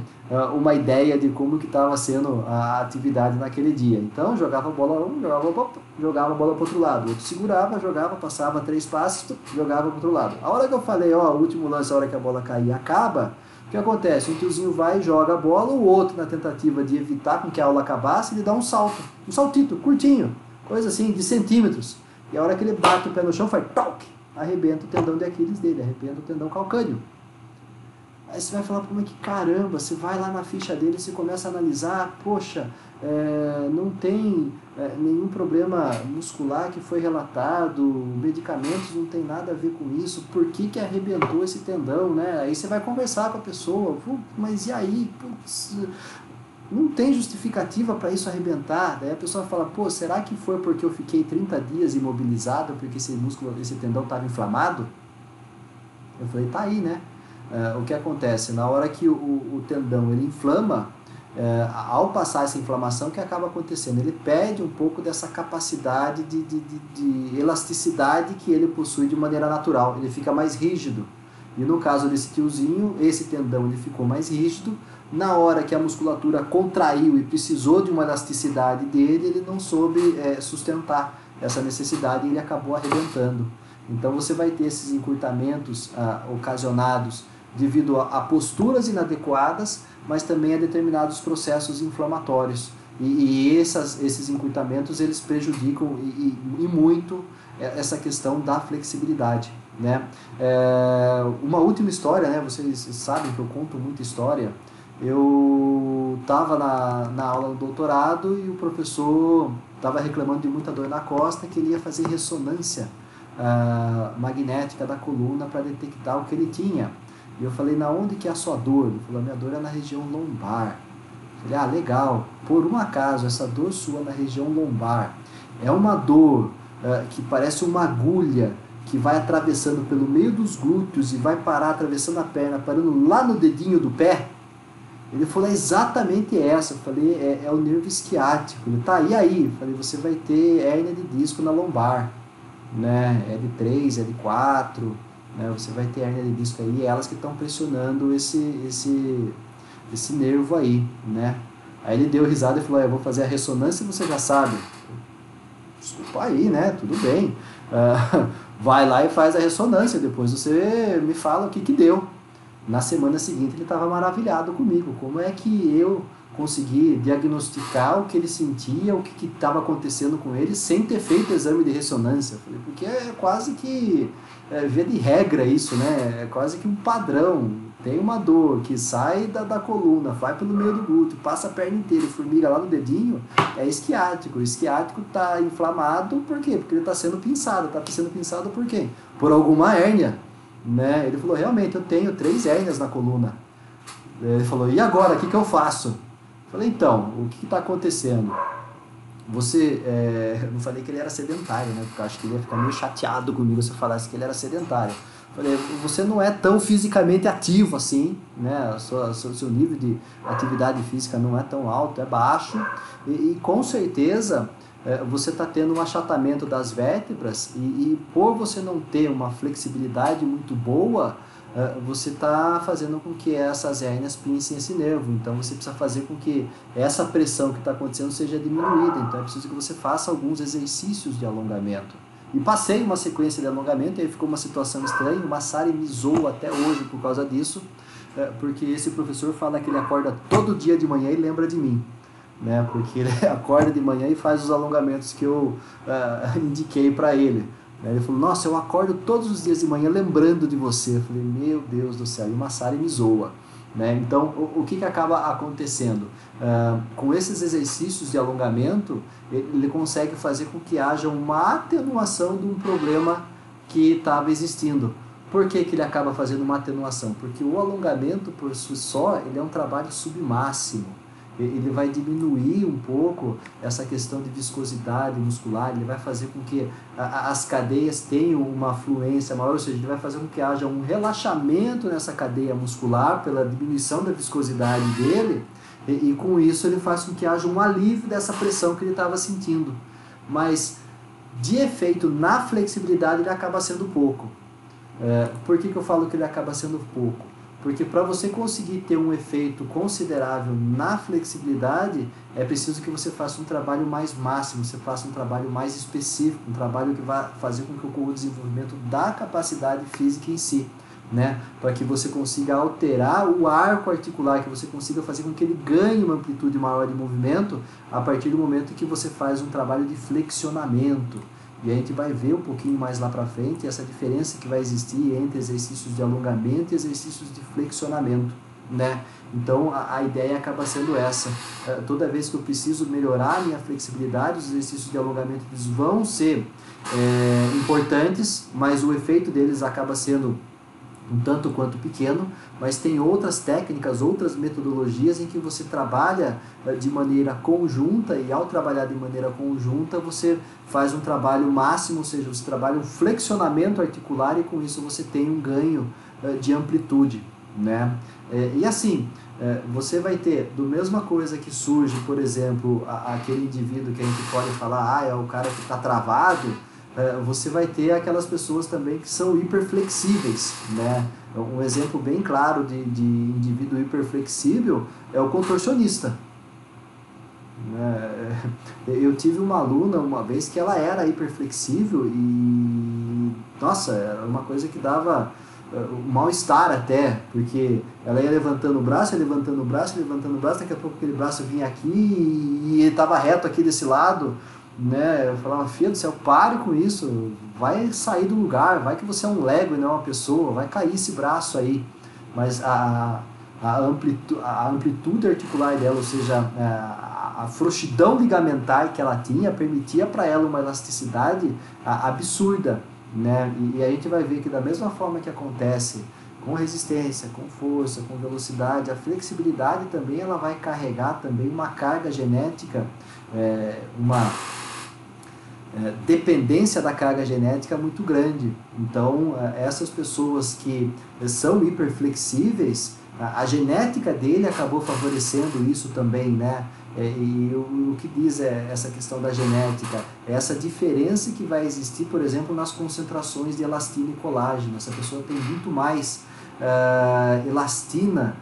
uma ideia de como que estava sendo a atividade naquele dia. Então, jogava a bola um, jogava a bola para o outro lado, o outro segurava, jogava, passava 3 passos, jogava para o outro lado. A hora que eu falei, o último lance, a hora que a bola cair, acaba, o que acontece? Um tiozinho vai e joga a bola, o outro, na tentativa de evitar com que a aula acabasse, ele dá um salto, um saltito, curtinho, coisa assim, de centímetros. E a hora que ele bate o pé no chão, faz toque, arrebenta o tendão de Aquiles dele, arrebenta o tendão calcâneo. Aí você vai falar, como é que caramba, você vai lá na ficha dele, você começa a analisar, poxa, não tem nenhum problema muscular que foi relatado, medicamentos não tem nada a ver com isso, por que arrebentou esse tendão, né? Aí você vai conversar com a pessoa, mas e aí? Putz, não tem justificativa para isso arrebentar. Daí a pessoa fala, será que foi porque eu fiquei 30 dias imobilizado, porque esse tendão estava inflamado? Eu falei, tá aí, né? O que acontece? Na hora que o tendão ele inflama, ao passar essa inflamação, o que acaba acontecendo? Ele perde um pouco dessa capacidade de elasticidade que ele possui de maneira natural, ele fica mais rígido. E no caso desse tiozinho, esse tendão ele ficou mais rígido, na hora que a musculatura contraiu e precisou de uma elasticidade dele, ele não soube sustentar essa necessidade e ele acabou arrebentando. Então você vai ter esses encurtamentos ocasionados devido a posturas inadequadas, mas também a determinados processos inflamatórios. E esses encurtamentos eles prejudicam e muito essa questão da flexibilidade, né? Uma última história, né? Vocês sabem que eu conto muita história. Eu estava na aula do doutorado e o professor estava reclamando de muita dor na costa, que ele ia fazer ressonância magnética da coluna para detectar o que ele tinha. E eu falei, na onde que é a sua dor? Ele falou, a minha dor é na região lombar. Eu falei, legal, por um acaso essa dor sua na região lombar é uma dor que parece uma agulha que vai atravessando pelo meio dos glúteos e vai parar atravessando a perna, parando lá no dedinho do pé? Ele falou, é exatamente essa. Eu falei, é o nervo esquiático. Ele, tá, e aí? Eu falei, você vai ter hérnia de disco na lombar, né? L3, L4, né? Você vai ter hérnia de disco aí, elas que estão pressionando esse nervo aí, né? Aí ele deu risada e falou, eu vou fazer a ressonância e você já sabe. Desculpa aí, né? Tudo bem. Vai lá e faz a ressonância, depois você me fala o que deu. Na semana seguinte ele estava maravilhado comigo. Como é que eu, conseguir diagnosticar o que ele sentia, o que estava acontecendo com ele, sem ter feito exame de ressonância. Eu falei, porque é quase que via de regra isso, né? É quase que um padrão. Tem uma dor que sai da coluna, vai pelo meio do glúteo, passa a perna inteira e formiga lá no dedinho, é isquiático. O isquiático está inflamado, por quê? Porque ele está sendo pinçado. Está sendo pinçado por quê? Por alguma hérnia, né? Ele falou, realmente, eu tenho 3 hérnias na coluna. Ele falou, e agora, o que eu faço? Eu falei, então, o que está acontecendo? Você, eu não falei que ele era sedentário, né? Porque eu acho que ele ia ficar meio chateado comigo se eu falasse que ele era sedentário. Falei, você não é tão fisicamente ativo assim, né? Seu nível de atividade física não é tão alto, é baixo, e com certeza você está tendo um achatamento das vértebras, e por você não ter uma flexibilidade muito boa, você está fazendo com que essas hérnias pincem esse nervo. Então você precisa fazer com que essa pressão que está acontecendo seja diminuída. Então é preciso que você faça alguns exercícios de alongamento. E passei uma sequência de alongamento, e aí ficou uma situação estranha. O Massari me zoa até hoje por causa disso, porque esse professor fala que ele acorda todo dia de manhã e lembra de mim, né? Porque ele acorda de manhã e faz os alongamentos que eu indiquei para ele. Ele falou, nossa, eu acordo todos os dias de manhã lembrando de você. Eu falei, meu Deus do céu, e o Massari me zoa, né? Então, o que acaba acontecendo? Com esses exercícios de alongamento, ele consegue fazer com que haja uma atenuação de um problema que estava existindo. Por que ele acaba fazendo uma atenuação? Porque o alongamento, por si só, ele é um trabalho submáximo. Ele vai diminuir um pouco essa questão de viscosidade muscular, ele vai fazer com que as cadeias tenham uma fluência maior, ou seja, ele vai fazer com que haja um relaxamento nessa cadeia muscular pela diminuição da viscosidade dele, e com isso ele faz com que haja um alívio dessa pressão que ele estava sentindo. Mas de efeito na flexibilidade ele acaba sendo pouco. Por que eu falo que ele acaba sendo pouco? Porque para você conseguir ter um efeito considerável na flexibilidade, é preciso que você faça um trabalho mais máximo, você faça um trabalho mais específico, um trabalho que vai fazer com que ocorra o desenvolvimento da capacidade física em si, né? Para que você consiga alterar o arco articular, que você consiga fazer com que ele ganhe uma amplitude maior de movimento a partir do momento em que você faz um trabalho de flexionamento. E a gente vai ver um pouquinho mais lá para frente essa diferença que vai existir entre exercícios de alongamento e exercícios de flexionamento, né? Então a ideia acaba sendo essa. Toda vez que eu preciso melhorar a minha flexibilidade, os exercícios de alongamento eles vão ser importantes, mas o efeito deles acaba sendo um tanto quanto pequeno, mas tem outras técnicas, outras metodologias em que você trabalha de maneira conjunta, e ao trabalhar de maneira conjunta você faz um trabalho máximo, ou seja, você trabalha um flexionamento articular, e com isso você tem um ganho de amplitude, né? E assim, você vai ter, do mesma coisa que surge, por exemplo, aquele indivíduo que a gente pode falar, é o cara que está travado, você vai ter aquelas pessoas também que são hiperflexíveis, né? Um exemplo bem claro de indivíduo hiperflexível é o contorcionista. Eu tive uma aluna uma vez que ela era hiperflexível e, nossa, era uma coisa que dava um mal-estar até, porque ela ia levantando o braço, levantando o braço, daqui a pouco aquele braço vinha aqui e ele estava reto aqui desse lado, né? Eu falava, filha do céu, pare com isso, vai sair do lugar, vai que você é um Lego e não é uma pessoa, vai cair esse braço aí. Mas a amplitude articular dela, ou seja, a frouxidão ligamentar que ela tinha, permitia para ela uma elasticidade absurda, né? E a gente vai ver que da mesma forma que acontece com resistência, com força, com velocidade, a flexibilidade também ela vai carregar também uma carga genética, uma dependência da carga genética muito grande. Então, essas pessoas que são hiperflexíveis, a genética dele acabou favorecendo isso também, né? E o que diz essa questão da genética? Essa diferença que vai existir, por exemplo, nas concentrações de elastina e colágeno. Essa pessoa tem muito mais elastina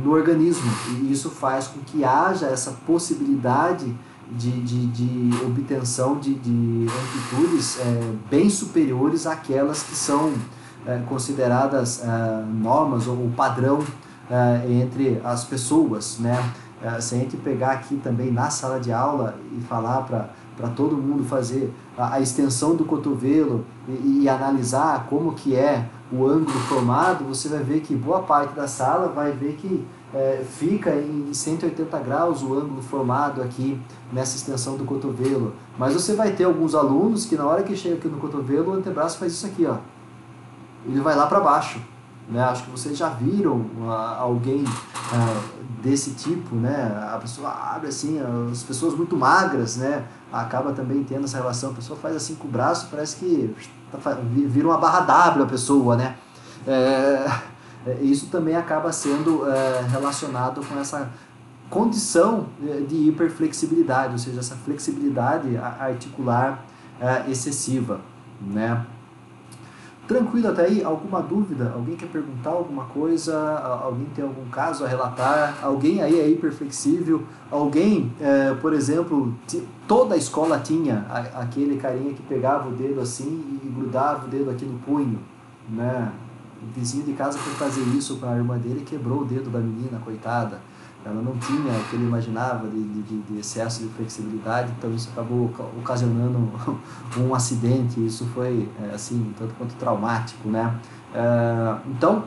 no organismo, e isso faz com que haja essa possibilidade de obtenção de amplitudes bem superiores àquelas que são consideradas normas ou padrão entre as pessoas, né? Se a gente pegar aqui também na sala de aula e falar para todo mundo fazer a extensão do cotovelo e analisar como que é o ângulo formado, você vai ver que boa parte da sala vai ver que fica em 180 graus o ângulo formado aqui nessa extensão do cotovelo. Mas você vai ter alguns alunos que na hora que chega aqui no cotovelo, o antebraço faz isso aqui, ó. Ele vai lá para baixo, né? Acho que vocês já viram alguém desse tipo, né? A pessoa abre assim, as pessoas muito magras, né? Acaba também tendo essa relação, a pessoa faz assim com o braço, parece que vira uma barra W a pessoa, né? Isso também acaba sendo relacionado com essa condição de hiperflexibilidade, ou seja, essa flexibilidade articular excessiva, né? Tranquilo até aí? Alguma dúvida? Alguém quer perguntar alguma coisa? Alguém tem algum caso a relatar? Alguém aí é hiperflexível? Alguém, por exemplo, toda a escola tinha aquele carinha que pegava o dedo assim e grudava o dedo aqui no punho, né? O vizinho de casa foi fazer isso com a irmã dele e quebrou o dedo da menina, coitada. Ela não tinha o que ele imaginava de excesso de flexibilidade, então isso acabou ocasionando um acidente. Isso foi, assim, tanto quanto traumático, né? Então,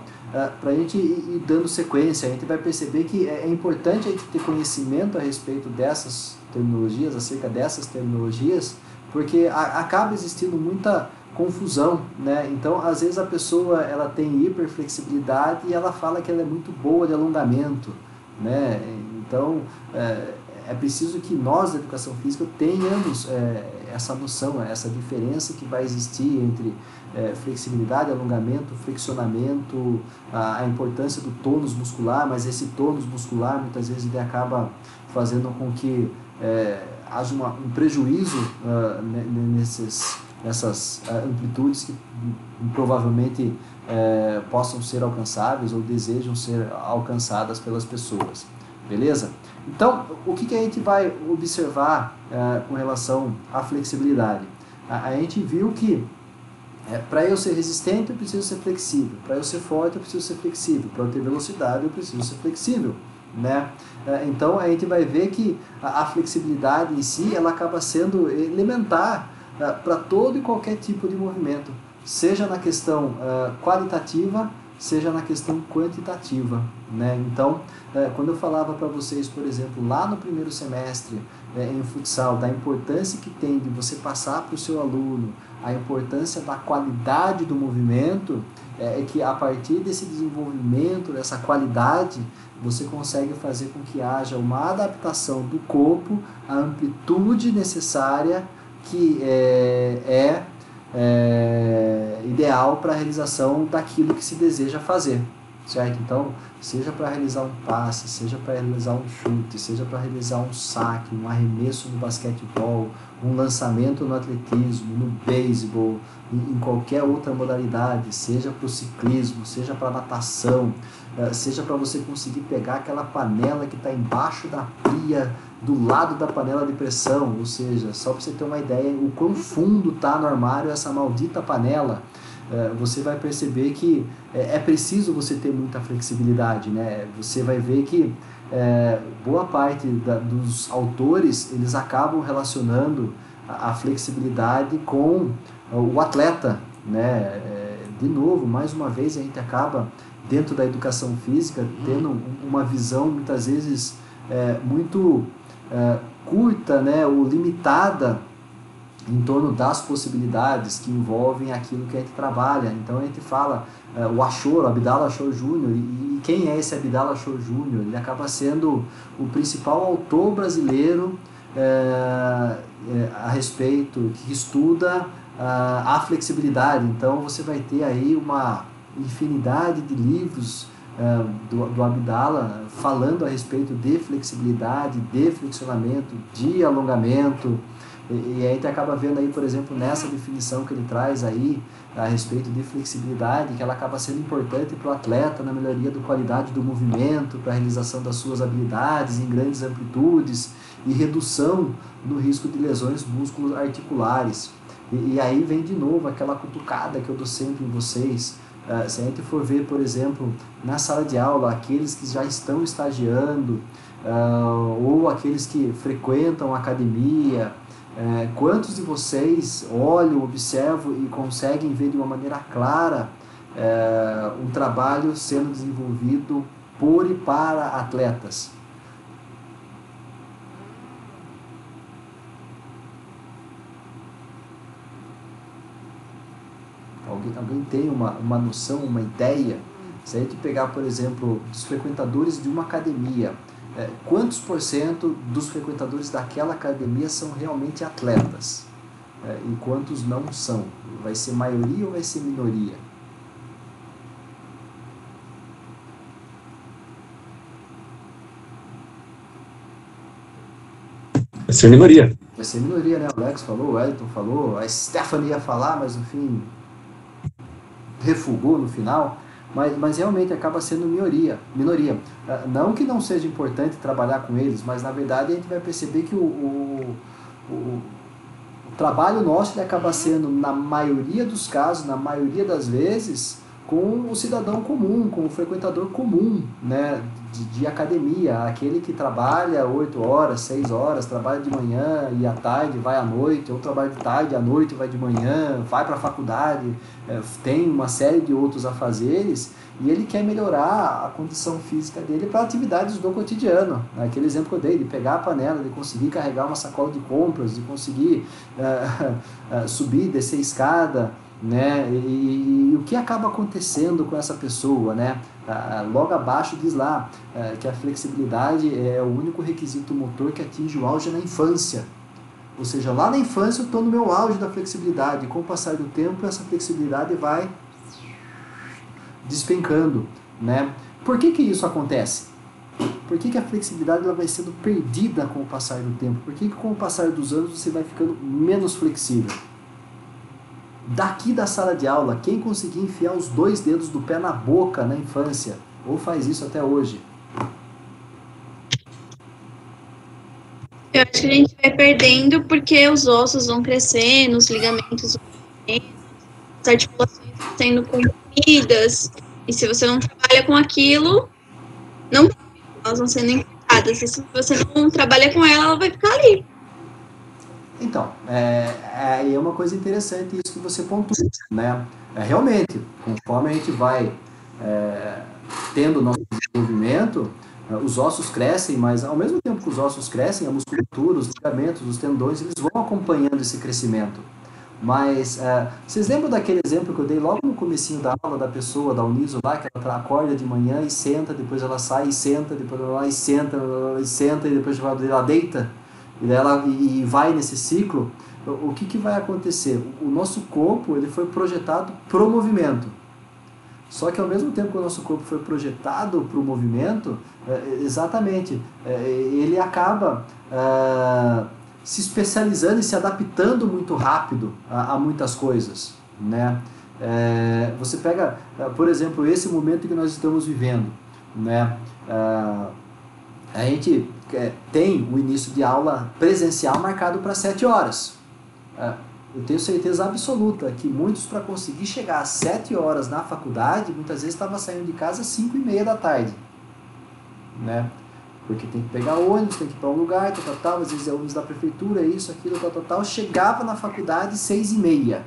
para a gente ir dando sequência, a gente vai perceber que é importante a gente ter conhecimento a respeito dessas terminologias, acerca dessas terminologias, porque acaba existindo muita confusão, né? Então, às vezes a pessoa ela tem hiperflexibilidade e ela fala que ela é muito boa de alongamento, né? Então, é preciso que nós da educação física tenhamos essa noção, essa diferença que vai existir entre flexibilidade, alongamento, flexionamento, a importância do tônus muscular, mas esse tônus muscular muitas vezes ele acaba fazendo com que haja um prejuízo nessas amplitudes que provavelmente possam ser alcançáveis ou desejam ser alcançadas pelas pessoas, beleza? Então, o que a gente vai observar com relação à flexibilidade? A gente viu que para eu ser resistente eu preciso ser flexível, para eu ser forte eu preciso ser flexível, para eu ter velocidade eu preciso ser flexível, né? Então a gente vai ver que a flexibilidade em si ela acaba sendo elementar para todo e qualquer tipo de movimento, seja na questão qualitativa, seja na questão quantitativa, né? Então, quando eu falava para vocês, por exemplo, lá no primeiro semestre em futsal, da importância que tem de você passar para o seu aluno a importância da qualidade do movimento, é que a partir desse desenvolvimento, dessa qualidade, você consegue fazer com que haja uma adaptação do corpo à amplitude necessária que é ideal para a realização daquilo que se deseja fazer, certo? Então, seja para realizar um passe, seja para realizar um chute, seja para realizar um saque, um arremesso no basquetebol, um lançamento no atletismo, no beisebol, em qualquer outra modalidade, seja para o ciclismo, seja para a natação, seja para você conseguir pegar aquela panela que está embaixo da pia, do lado da panela de pressão, ou seja, só para você ter uma ideia o quão fundo está no armário essa maldita panela, você vai perceber que é preciso você ter muita flexibilidade, né? Você vai ver que boa parte dos autores, eles acabam relacionando a flexibilidade com o atleta, né? De novo, mais uma vez, a gente acaba, dentro da educação física, tendo uma visão, muitas vezes, muito curta, né? Ou limitada em torno das possibilidades que envolvem aquilo que a gente trabalha. Então a gente fala o Ashore, o Abdallah Ashore Jr., e quem é esse Abdallah Ashore Jr.? Ele acaba sendo o principal autor brasileiro a respeito, que estuda a flexibilidade. Então você vai ter aí uma infinidade de livros do Abdallah falando a respeito de flexibilidade, de flexionamento, de alongamento. E aí você acaba vendo aí, por exemplo, nessa definição que ele traz aí a respeito de flexibilidade, que ela acaba sendo importante para o atleta na melhoria da qualidade do movimento, para a realização das suas habilidades em grandes amplitudes e redução no risco de lesões músculos articulares. E aí vem de novo aquela cutucada que eu dou sempre em vocês. Se a gente for ver, por exemplo, na sala de aula, aqueles que já estão estagiando, ou aqueles que frequentam a academia, quantos de vocês olham, observam e conseguem ver de uma maneira clara um trabalho sendo desenvolvido por e para atletas? Alguém tem uma noção, uma ideia? Se a gente pegar, por exemplo, os frequentadores de uma academia, quantos por cento dos frequentadores daquela academia são realmente atletas? E quantos não são? Vai ser maioria ou vai ser minoria? Vai ser minoria. Vai ser minoria, né? O Alex falou, o Elton falou, a Stephanie ia falar, mas no fim refugou no final. Mas realmente acaba sendo minoria. Não que não seja importante trabalhar com eles, mas na verdade a gente vai perceber que o trabalho nosso ele acaba sendo, na maioria dos casos, na maioria das vezes, com o cidadão comum, com o frequentador comum, né, de academia, aquele que trabalha 8 horas, 6 horas, trabalha de manhã e à tarde vai à noite, ou trabalha de tarde, à noite vai de manhã, vai para a faculdade, tem uma série de outros afazeres, e ele quer melhorar a condição física dele para atividades do cotidiano. Aquele exemplo que eu dei, de pegar a panela, de conseguir carregar uma sacola de compras, de conseguir subir, descer escada, né? E o que acaba acontecendo com essa pessoa, né? Logo abaixo diz lá que a flexibilidade é o único requisito motor que atinge o auge na infância. Ou seja, lá na infância eu estou no meu auge da flexibilidade, e com o passar do tempo essa flexibilidade vai despencando, né? Por que isso acontece? Por que a flexibilidade ela vai sendo perdida com o passar do tempo? Por que com o passar dos anos você vai ficando menos flexível? Daqui da sala de aula, quem conseguir enfiar os 2 dedos do pé na boca na infância, ou faz isso até hoje? Eu acho que a gente vai perdendo porque os ossos vão crescendo, os ligamentos vão crescendo, as articulações vão sendo comprimidas, e se você não trabalha com aquilo, elas vão sendo encurtadas, e se você não trabalha com ela vai ficar ali. Então, é uma coisa interessante isso que você pontua, né? Realmente, conforme a gente vai tendo o nosso desenvolvimento, os ossos crescem, mas ao mesmo tempo que os ossos crescem, a musculatura, os ligamentos, os tendões, eles vão acompanhando esse crescimento. Mas vocês lembram daquele exemplo que eu dei logo no comecinho da aula da pessoa, da Uniso lá, que ela acorda de manhã e senta, depois ela sai e senta, depois ela vai e senta, e depois ela deita? E vai nesse ciclo. O que vai acontecer? O nosso corpo ele foi projetado para o movimento. Só que ao mesmo tempo que o nosso corpo foi projetado para o movimento, exatamente, ele acaba se especializando e se adaptando muito rápido a muitas coisas, né? Você pega, por exemplo, esse momento que nós estamos vivendo, né? A gente tem o início de aula presencial marcado para 7 horas. Eu tenho certeza absoluta que muitos, para conseguir chegar às 7 horas na faculdade, muitas vezes estavam saindo de casa às 5:30 da tarde. Né? Porque tem que pegar ônibus, tem que ir para um lugar, tal, às vezes é ônibus da prefeitura, isso, aquilo, tal. Chegava na faculdade 6:30,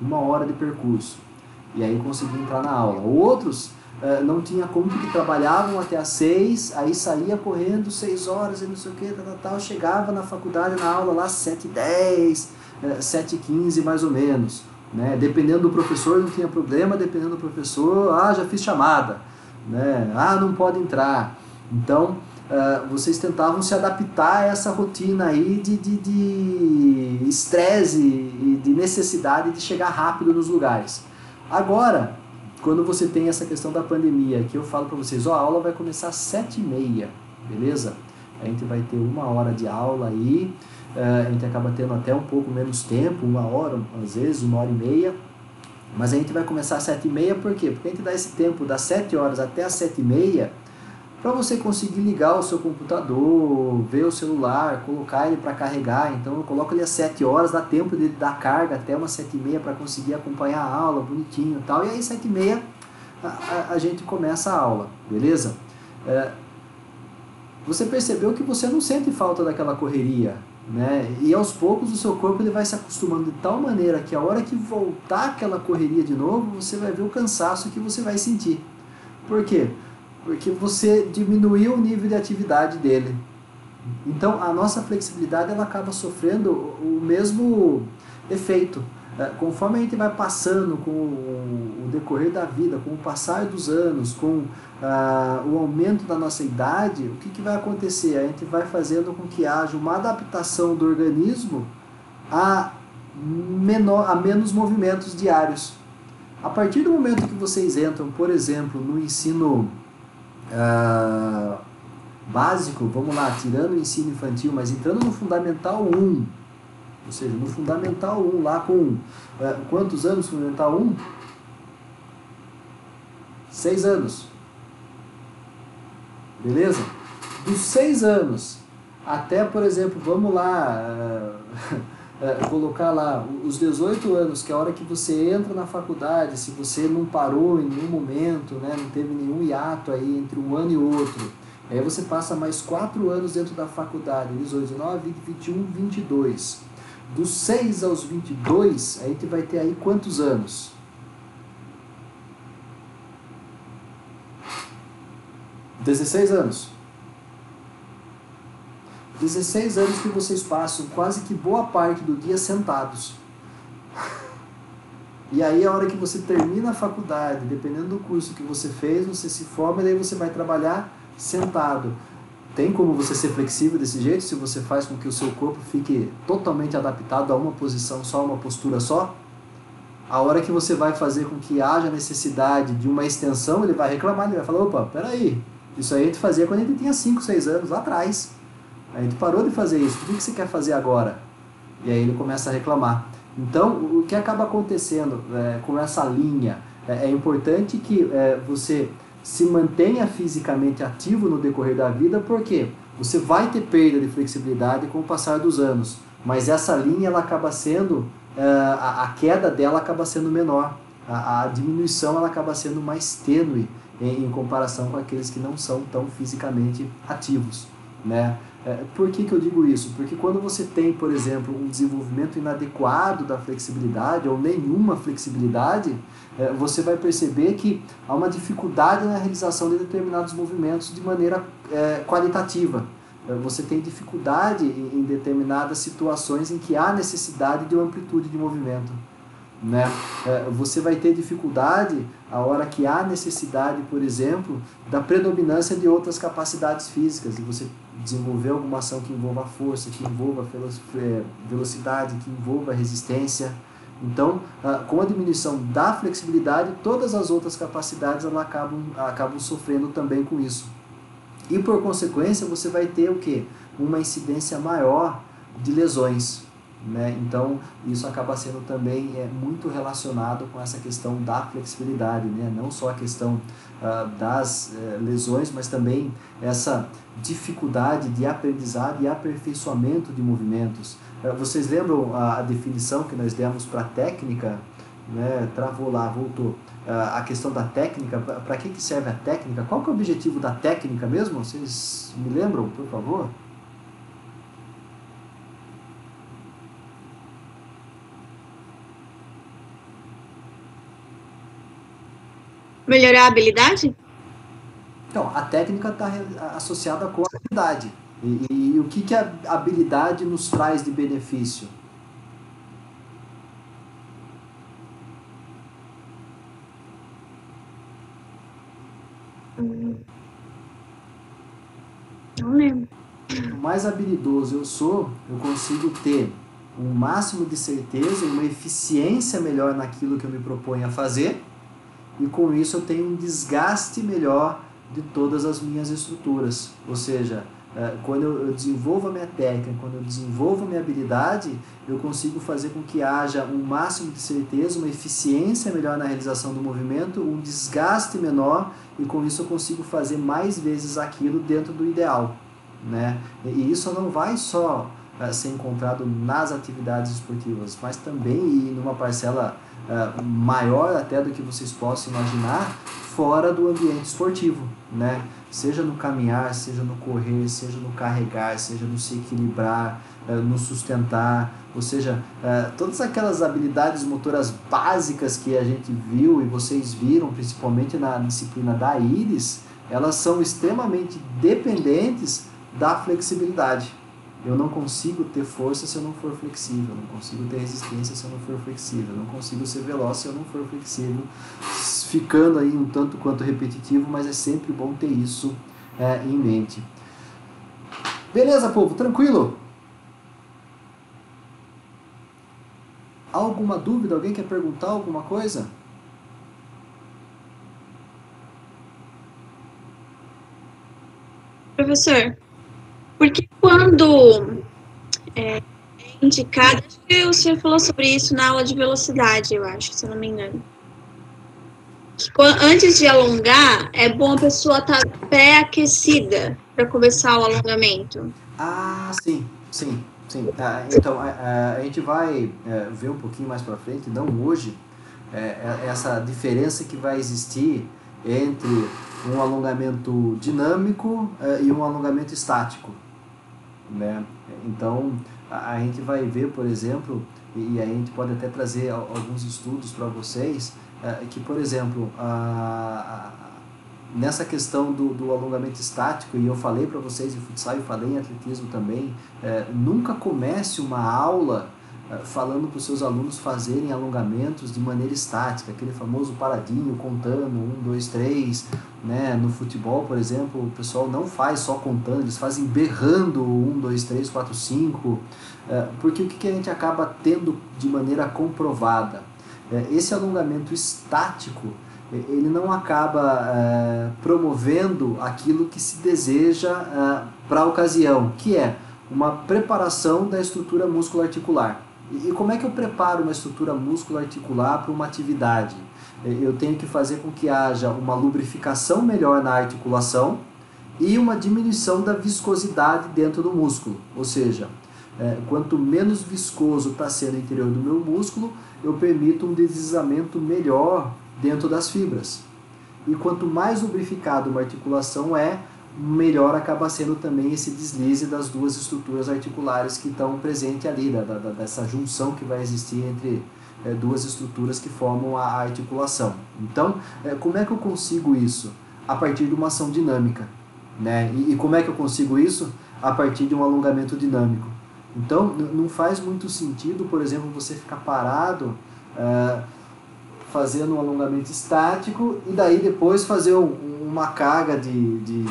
1 hora de percurso. E aí conseguia entrar na aula. Outros não tinha como, porque trabalhavam até às 6, aí saía correndo 6 horas e não sei o que, chegava na faculdade, na aula lá 7:10, 7:15 mais ou menos, né? Dependendo do professor não tinha problema, dependendo do professor, já fiz chamada, né? Não pode entrar. Então, vocês tentavam se adaptar a essa rotina aí de estresse e de necessidade de chegar rápido nos lugares. Agora, quando você tem essa questão da pandemia, que eu falo para vocês, a aula vai começar às 7:30, beleza? A gente vai ter 1 hora de aula aí, a gente acaba tendo até um pouco menos tempo, 1 hora, às vezes 1h30, mas a gente vai começar às 7:30, por quê? Porque a gente dá esse tempo das 7 horas até às 7:30 para você conseguir ligar o seu computador, ver o celular, colocar ele para carregar. Então eu coloco ele às 7 horas, dá tempo de dar carga até umas 7h30 para conseguir acompanhar a aula bonitinho e tal. E aí 7h30 a gente começa a aula, beleza? Você percebeu que você não sente falta daquela correria, né? E aos poucos o seu corpo ele vai se acostumando de tal maneira que a hora que voltar aquela correria de novo, você vai ver o cansaço que você vai sentir. Por quê? Porque você diminuiu o nível de atividade dele. Então a nossa flexibilidade ela acaba sofrendo o mesmo efeito. Conforme a gente vai passando com o decorrer da vida, com o passar dos anos, com o aumento da nossa idade, o que vai acontecer? A gente vai fazendo com que haja uma adaptação do organismo a menos movimentos diários. A partir do momento que vocês entram, por exemplo, no ensino básico, vamos lá, tirando o ensino infantil, mas entrando no Fundamental 1, ou seja, no Fundamental 1, lá com quantos anos Fundamental 1? 6 anos. Beleza? Dos 6 anos até, por exemplo, vamos lá, colocar lá os 18 anos, que é a hora que você entra na faculdade, se você não parou em nenhum momento, né, não teve nenhum hiato aí entre um ano e outro, aí você passa mais 4 anos dentro da faculdade, 18, 19, 20, 21, 22. Dos 6 aos 22, a gente vai ter aí quantos anos? 16 anos. 16 anos que vocês passam quase que boa parte do dia sentados. E aí a hora que você termina a faculdade, dependendo do curso que você fez, você se forma e daí você vai trabalhar sentado. Tem como você ser flexível desse jeito, se você faz com que o seu corpo fique totalmente adaptado a uma posição só, uma postura só? A hora que você vai fazer com que haja necessidade de uma extensão, ele vai reclamar, ele vai falar, opa, peraí, isso aí a gente fazia quando a gente tinha 5, 6 anos, lá atrás. A gente parou de fazer isso, o que você quer fazer agora? E aí ele começa a reclamar. Então, o que acaba acontecendo com essa linha? É importante que você se mantenha fisicamente ativo no decorrer da vida, porque você vai ter perda de flexibilidade com o passar dos anos, mas essa linha ela acaba sendo, a queda dela acaba sendo menor, a diminuição ela acaba sendo mais tênue em comparação com aqueles que não são tão fisicamente ativos, né? Por que eu digo isso? Porque quando você tem, por exemplo, um desenvolvimento inadequado da flexibilidade ou nenhuma flexibilidade, você vai perceber que há uma dificuldade na realização de determinados movimentos de maneira qualitativa. Você tem dificuldade em determinadas situações em que há necessidade de uma amplitude de movimento, né? Você vai ter dificuldade a hora que há necessidade, por exemplo, da predominância de outras capacidades físicas, de você desenvolver alguma ação que envolva força, que envolva velocidade, que envolva resistência. Então, com a diminuição da flexibilidade, todas as outras capacidades elas acabam sofrendo também com isso. E por consequência, você vai ter o quê? Uma incidência maior de lesões, né? Então, isso acaba sendo também muito relacionado com essa questão da flexibilidade, né? Não só a questão das lesões, mas também essa dificuldade de aprendizado e aperfeiçoamento de movimentos. Vocês lembram a definição que nós demos para a técnica? Né? Travou lá, voltou. A questão da técnica, para que serve a técnica? Qual que é o objetivo da técnica mesmo? Vocês me lembram, por favor? Melhorar a habilidade? Então, a técnica está associada com a habilidade. E o que a habilidade nos traz de benefício? Não lembro. Quanto mais habilidoso eu sou, eu consigo ter um máximo de certeza e uma eficiência melhor naquilo que eu me proponho a fazer, e com isso eu tenho um desgaste melhor de todas as minhas estruturas. Ou seja, quando eu desenvolvo a minha técnica, quando eu desenvolvo a minha habilidade, eu consigo fazer com que haja um máximo de certeza, uma eficiência melhor na realização do movimento, um desgaste menor, e com isso eu consigo fazer mais vezes aquilo dentro do ideal, né? E isso não vai só ser encontrado nas atividades esportivas, mas também, e numa parcela maior até do que vocês possam imaginar, fora do ambiente esportivo, né? Seja no caminhar, seja no correr, seja no carregar, seja no se equilibrar, no sustentar, ou seja, todas aquelas habilidades motoras básicas que a gente viu e vocês viram, principalmente na disciplina da íris, elas são extremamente dependentes da flexibilidade. Eu não consigo ter força se eu não for flexível, eu não consigo ter resistência se eu não for flexível, eu não consigo ser veloz se eu não for flexível, ficando aí um tanto quanto repetitivo, mas é sempre bom ter isso em mente. Beleza, povo? Tranquilo? Alguma dúvida? Alguém quer perguntar alguma coisa? Professor, porque quando é indicado, acho que o senhor falou sobre isso na aula de velocidade, eu acho, se eu não me engano. Antes de alongar, é bom a pessoa estar pré-aquecida para começar o alongamento. Ah, sim. Então, a gente vai ver um pouquinho mais para frente, não hoje, essa diferença que vai existir entre um alongamento dinâmico e um alongamento estático, né? Então, a gente vai ver, por exemplo, e a gente pode até trazer alguns estudos para vocês, que, por exemplo, nessa questão do alongamento estático, e eu falei para vocês em futsal e falei em atletismo também, nunca comece uma aula falando para os seus alunos fazerem alongamentos de maneira estática, aquele famoso paradinho, contando 1, 2, 3, né? No futebol, por exemplo, o pessoal não faz só contando, eles fazem berrando 1, 2, 3, 4, 5, porque o que a gente acaba tendo de maneira comprovada? Esse alongamento estático, ele não acaba promovendo aquilo que se deseja para a ocasião, que é uma preparação da estrutura músculo-articular. E como é que eu preparo uma estrutura músculo-articular para uma atividade? Eu tenho que fazer com que haja uma lubrificação melhor na articulação e uma diminuição da viscosidade dentro do músculo. Ou seja, quanto menos viscoso está sendo o interior do meu músculo, eu permito um deslizamento melhor dentro das fibras. E quanto mais lubrificado uma articulação melhor acaba sendo também esse deslize das duas estruturas articulares que estão presentes ali, dessa junção que vai existir entre duas estruturas que formam a articulação. Então, como é que eu consigo isso? A partir de uma ação dinâmica, né? E como é que eu consigo isso? A partir de um alongamento dinâmico. Então, não faz muito sentido, por exemplo, você ficar parado fazendo um alongamento estático e daí depois fazer uma carga de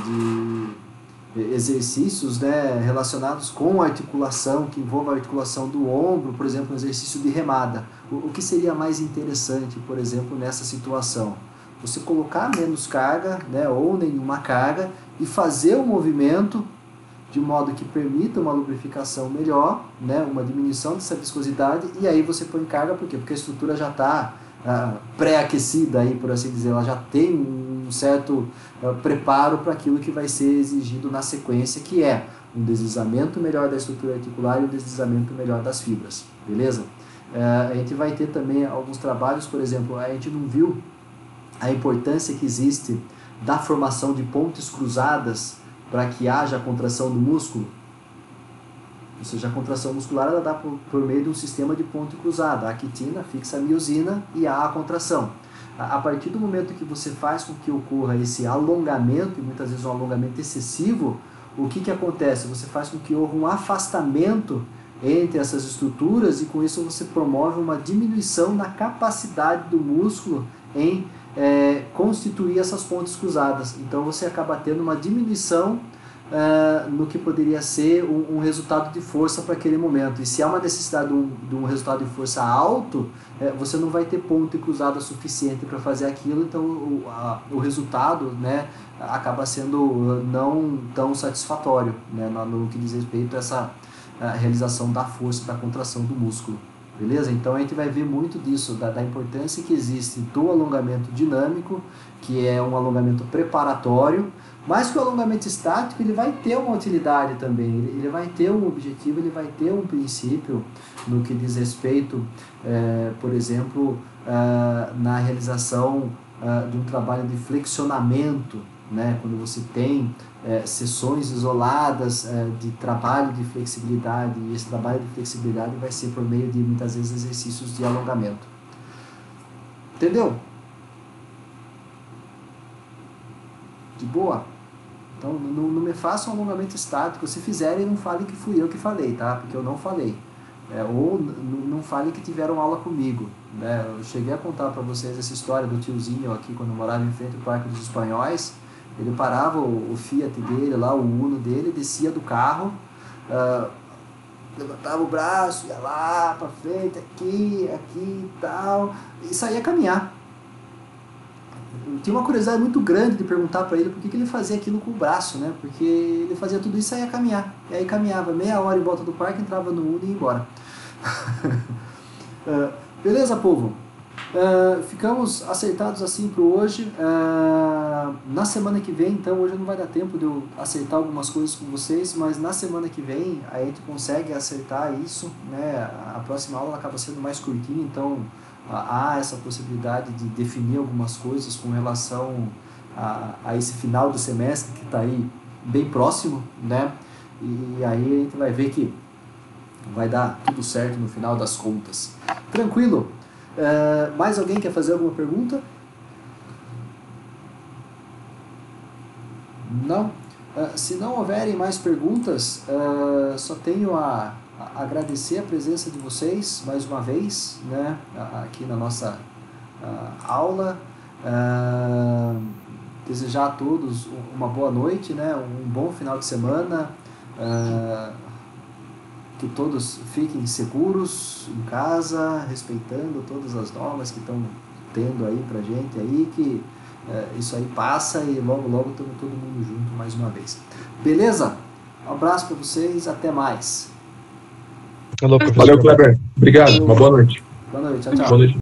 exercícios, né, relacionados com a articulação, que envolva a articulação do ombro, por exemplo, um exercício de remada. O que seria mais interessante, por exemplo, nessa situação? Você colocar menos carga, né, ou nenhuma carga, e fazer o movimento de modo que permita uma lubrificação melhor, né, uma diminuição dessa viscosidade, e aí você põe carga, por quê? Porque a estrutura já está pré-aquecida, aí, por assim dizer, ela já tem um certo preparo para aquilo que vai ser exigido na sequência, que é um deslizamento melhor da estrutura articular e um deslizamento melhor das fibras, beleza? A gente vai ter também alguns trabalhos, por exemplo, a gente não viu a importância que existe da formação de pontes cruzadas para que haja a contração do músculo. Ou seja, a contração muscular ela dá por meio de um sistema de ponte cruzada. A quitina fixa a miosina e há a contração. A partir do momento que você faz com que ocorra esse alongamento, e muitas vezes um alongamento excessivo, o que acontece? Você faz com que ocorra um afastamento entre essas estruturas e com isso você promove uma diminuição na capacidade do músculo em constituir essas pontes cruzadas. Então você acaba tendo uma diminuição no que poderia ser um resultado de força para aquele momento. E se há uma necessidade de um resultado de força alto, você não vai ter ponto e cruzada suficiente para fazer aquilo, então o resultado, né, acaba sendo não tão satisfatório, né, no que diz respeito a essa realização da força, da contração do músculo. Beleza? Então a gente vai ver muito disso, da importância que existe do alongamento dinâmico, que é um alongamento preparatório, mas que o alongamento estático ele vai ter uma utilidade também, ele vai ter um objetivo, ele vai ter um princípio no que diz respeito, por exemplo, na realização de um trabalho de flexionamento, né? Quando você tem sessões isoladas de trabalho de flexibilidade, e esse trabalho de flexibilidade vai ser por meio de, muitas vezes, exercícios de alongamento. Entendeu? De boa? Então, não me façam um alongamento estático. Se fizerem, não falem que fui eu que falei, tá? Porque eu não falei. Ou não falem que tiveram aula comigo, né? Eu cheguei a contar para vocês essa história do tiozinho aqui, quando eu morava em frente ao Parque dos Espanhóis. Ele parava o Fiat dele lá, o Uno dele, descia do carro, levantava o braço, ia lá para frente, aqui e tal, e saía a caminhar. Eu tinha uma curiosidade muito grande de perguntar para ele por que ele fazia aquilo com o braço, né? Porque ele fazia tudo isso e saía a caminhar. E aí caminhava meia hora em volta do parque, entrava no Uno e ia embora. Beleza, povo? Ficamos acertados assim para hoje. Na semana que vem, então, hoje não vai dar tempo de eu acertar algumas coisas com vocês, mas na semana que vem a gente consegue acertar isso, né? A próxima aula acaba sendo mais curtinha, então há essa possibilidade de definir algumas coisas com relação a esse final do semestre que está aí bem próximo, né? E aí a gente vai ver que vai dar tudo certo no final das contas. Tranquilo? Mais alguém quer fazer alguma pergunta? Não? Se não houverem mais perguntas, só tenho a agradecer a presença de vocês mais uma vez, né, aqui na nossa aula. Desejar a todos uma boa noite, né, um bom final de semana. Que todos fiquem seguros em casa, respeitando todas as normas que estão tendo aí pra gente aí, que isso aí passa e logo estamos todo mundo junto mais uma vez. Beleza? Um abraço para vocês, até mais. Valeu, Kleber. Obrigado, uma boa noite. Boa noite, tchau, tchau. Boa noite.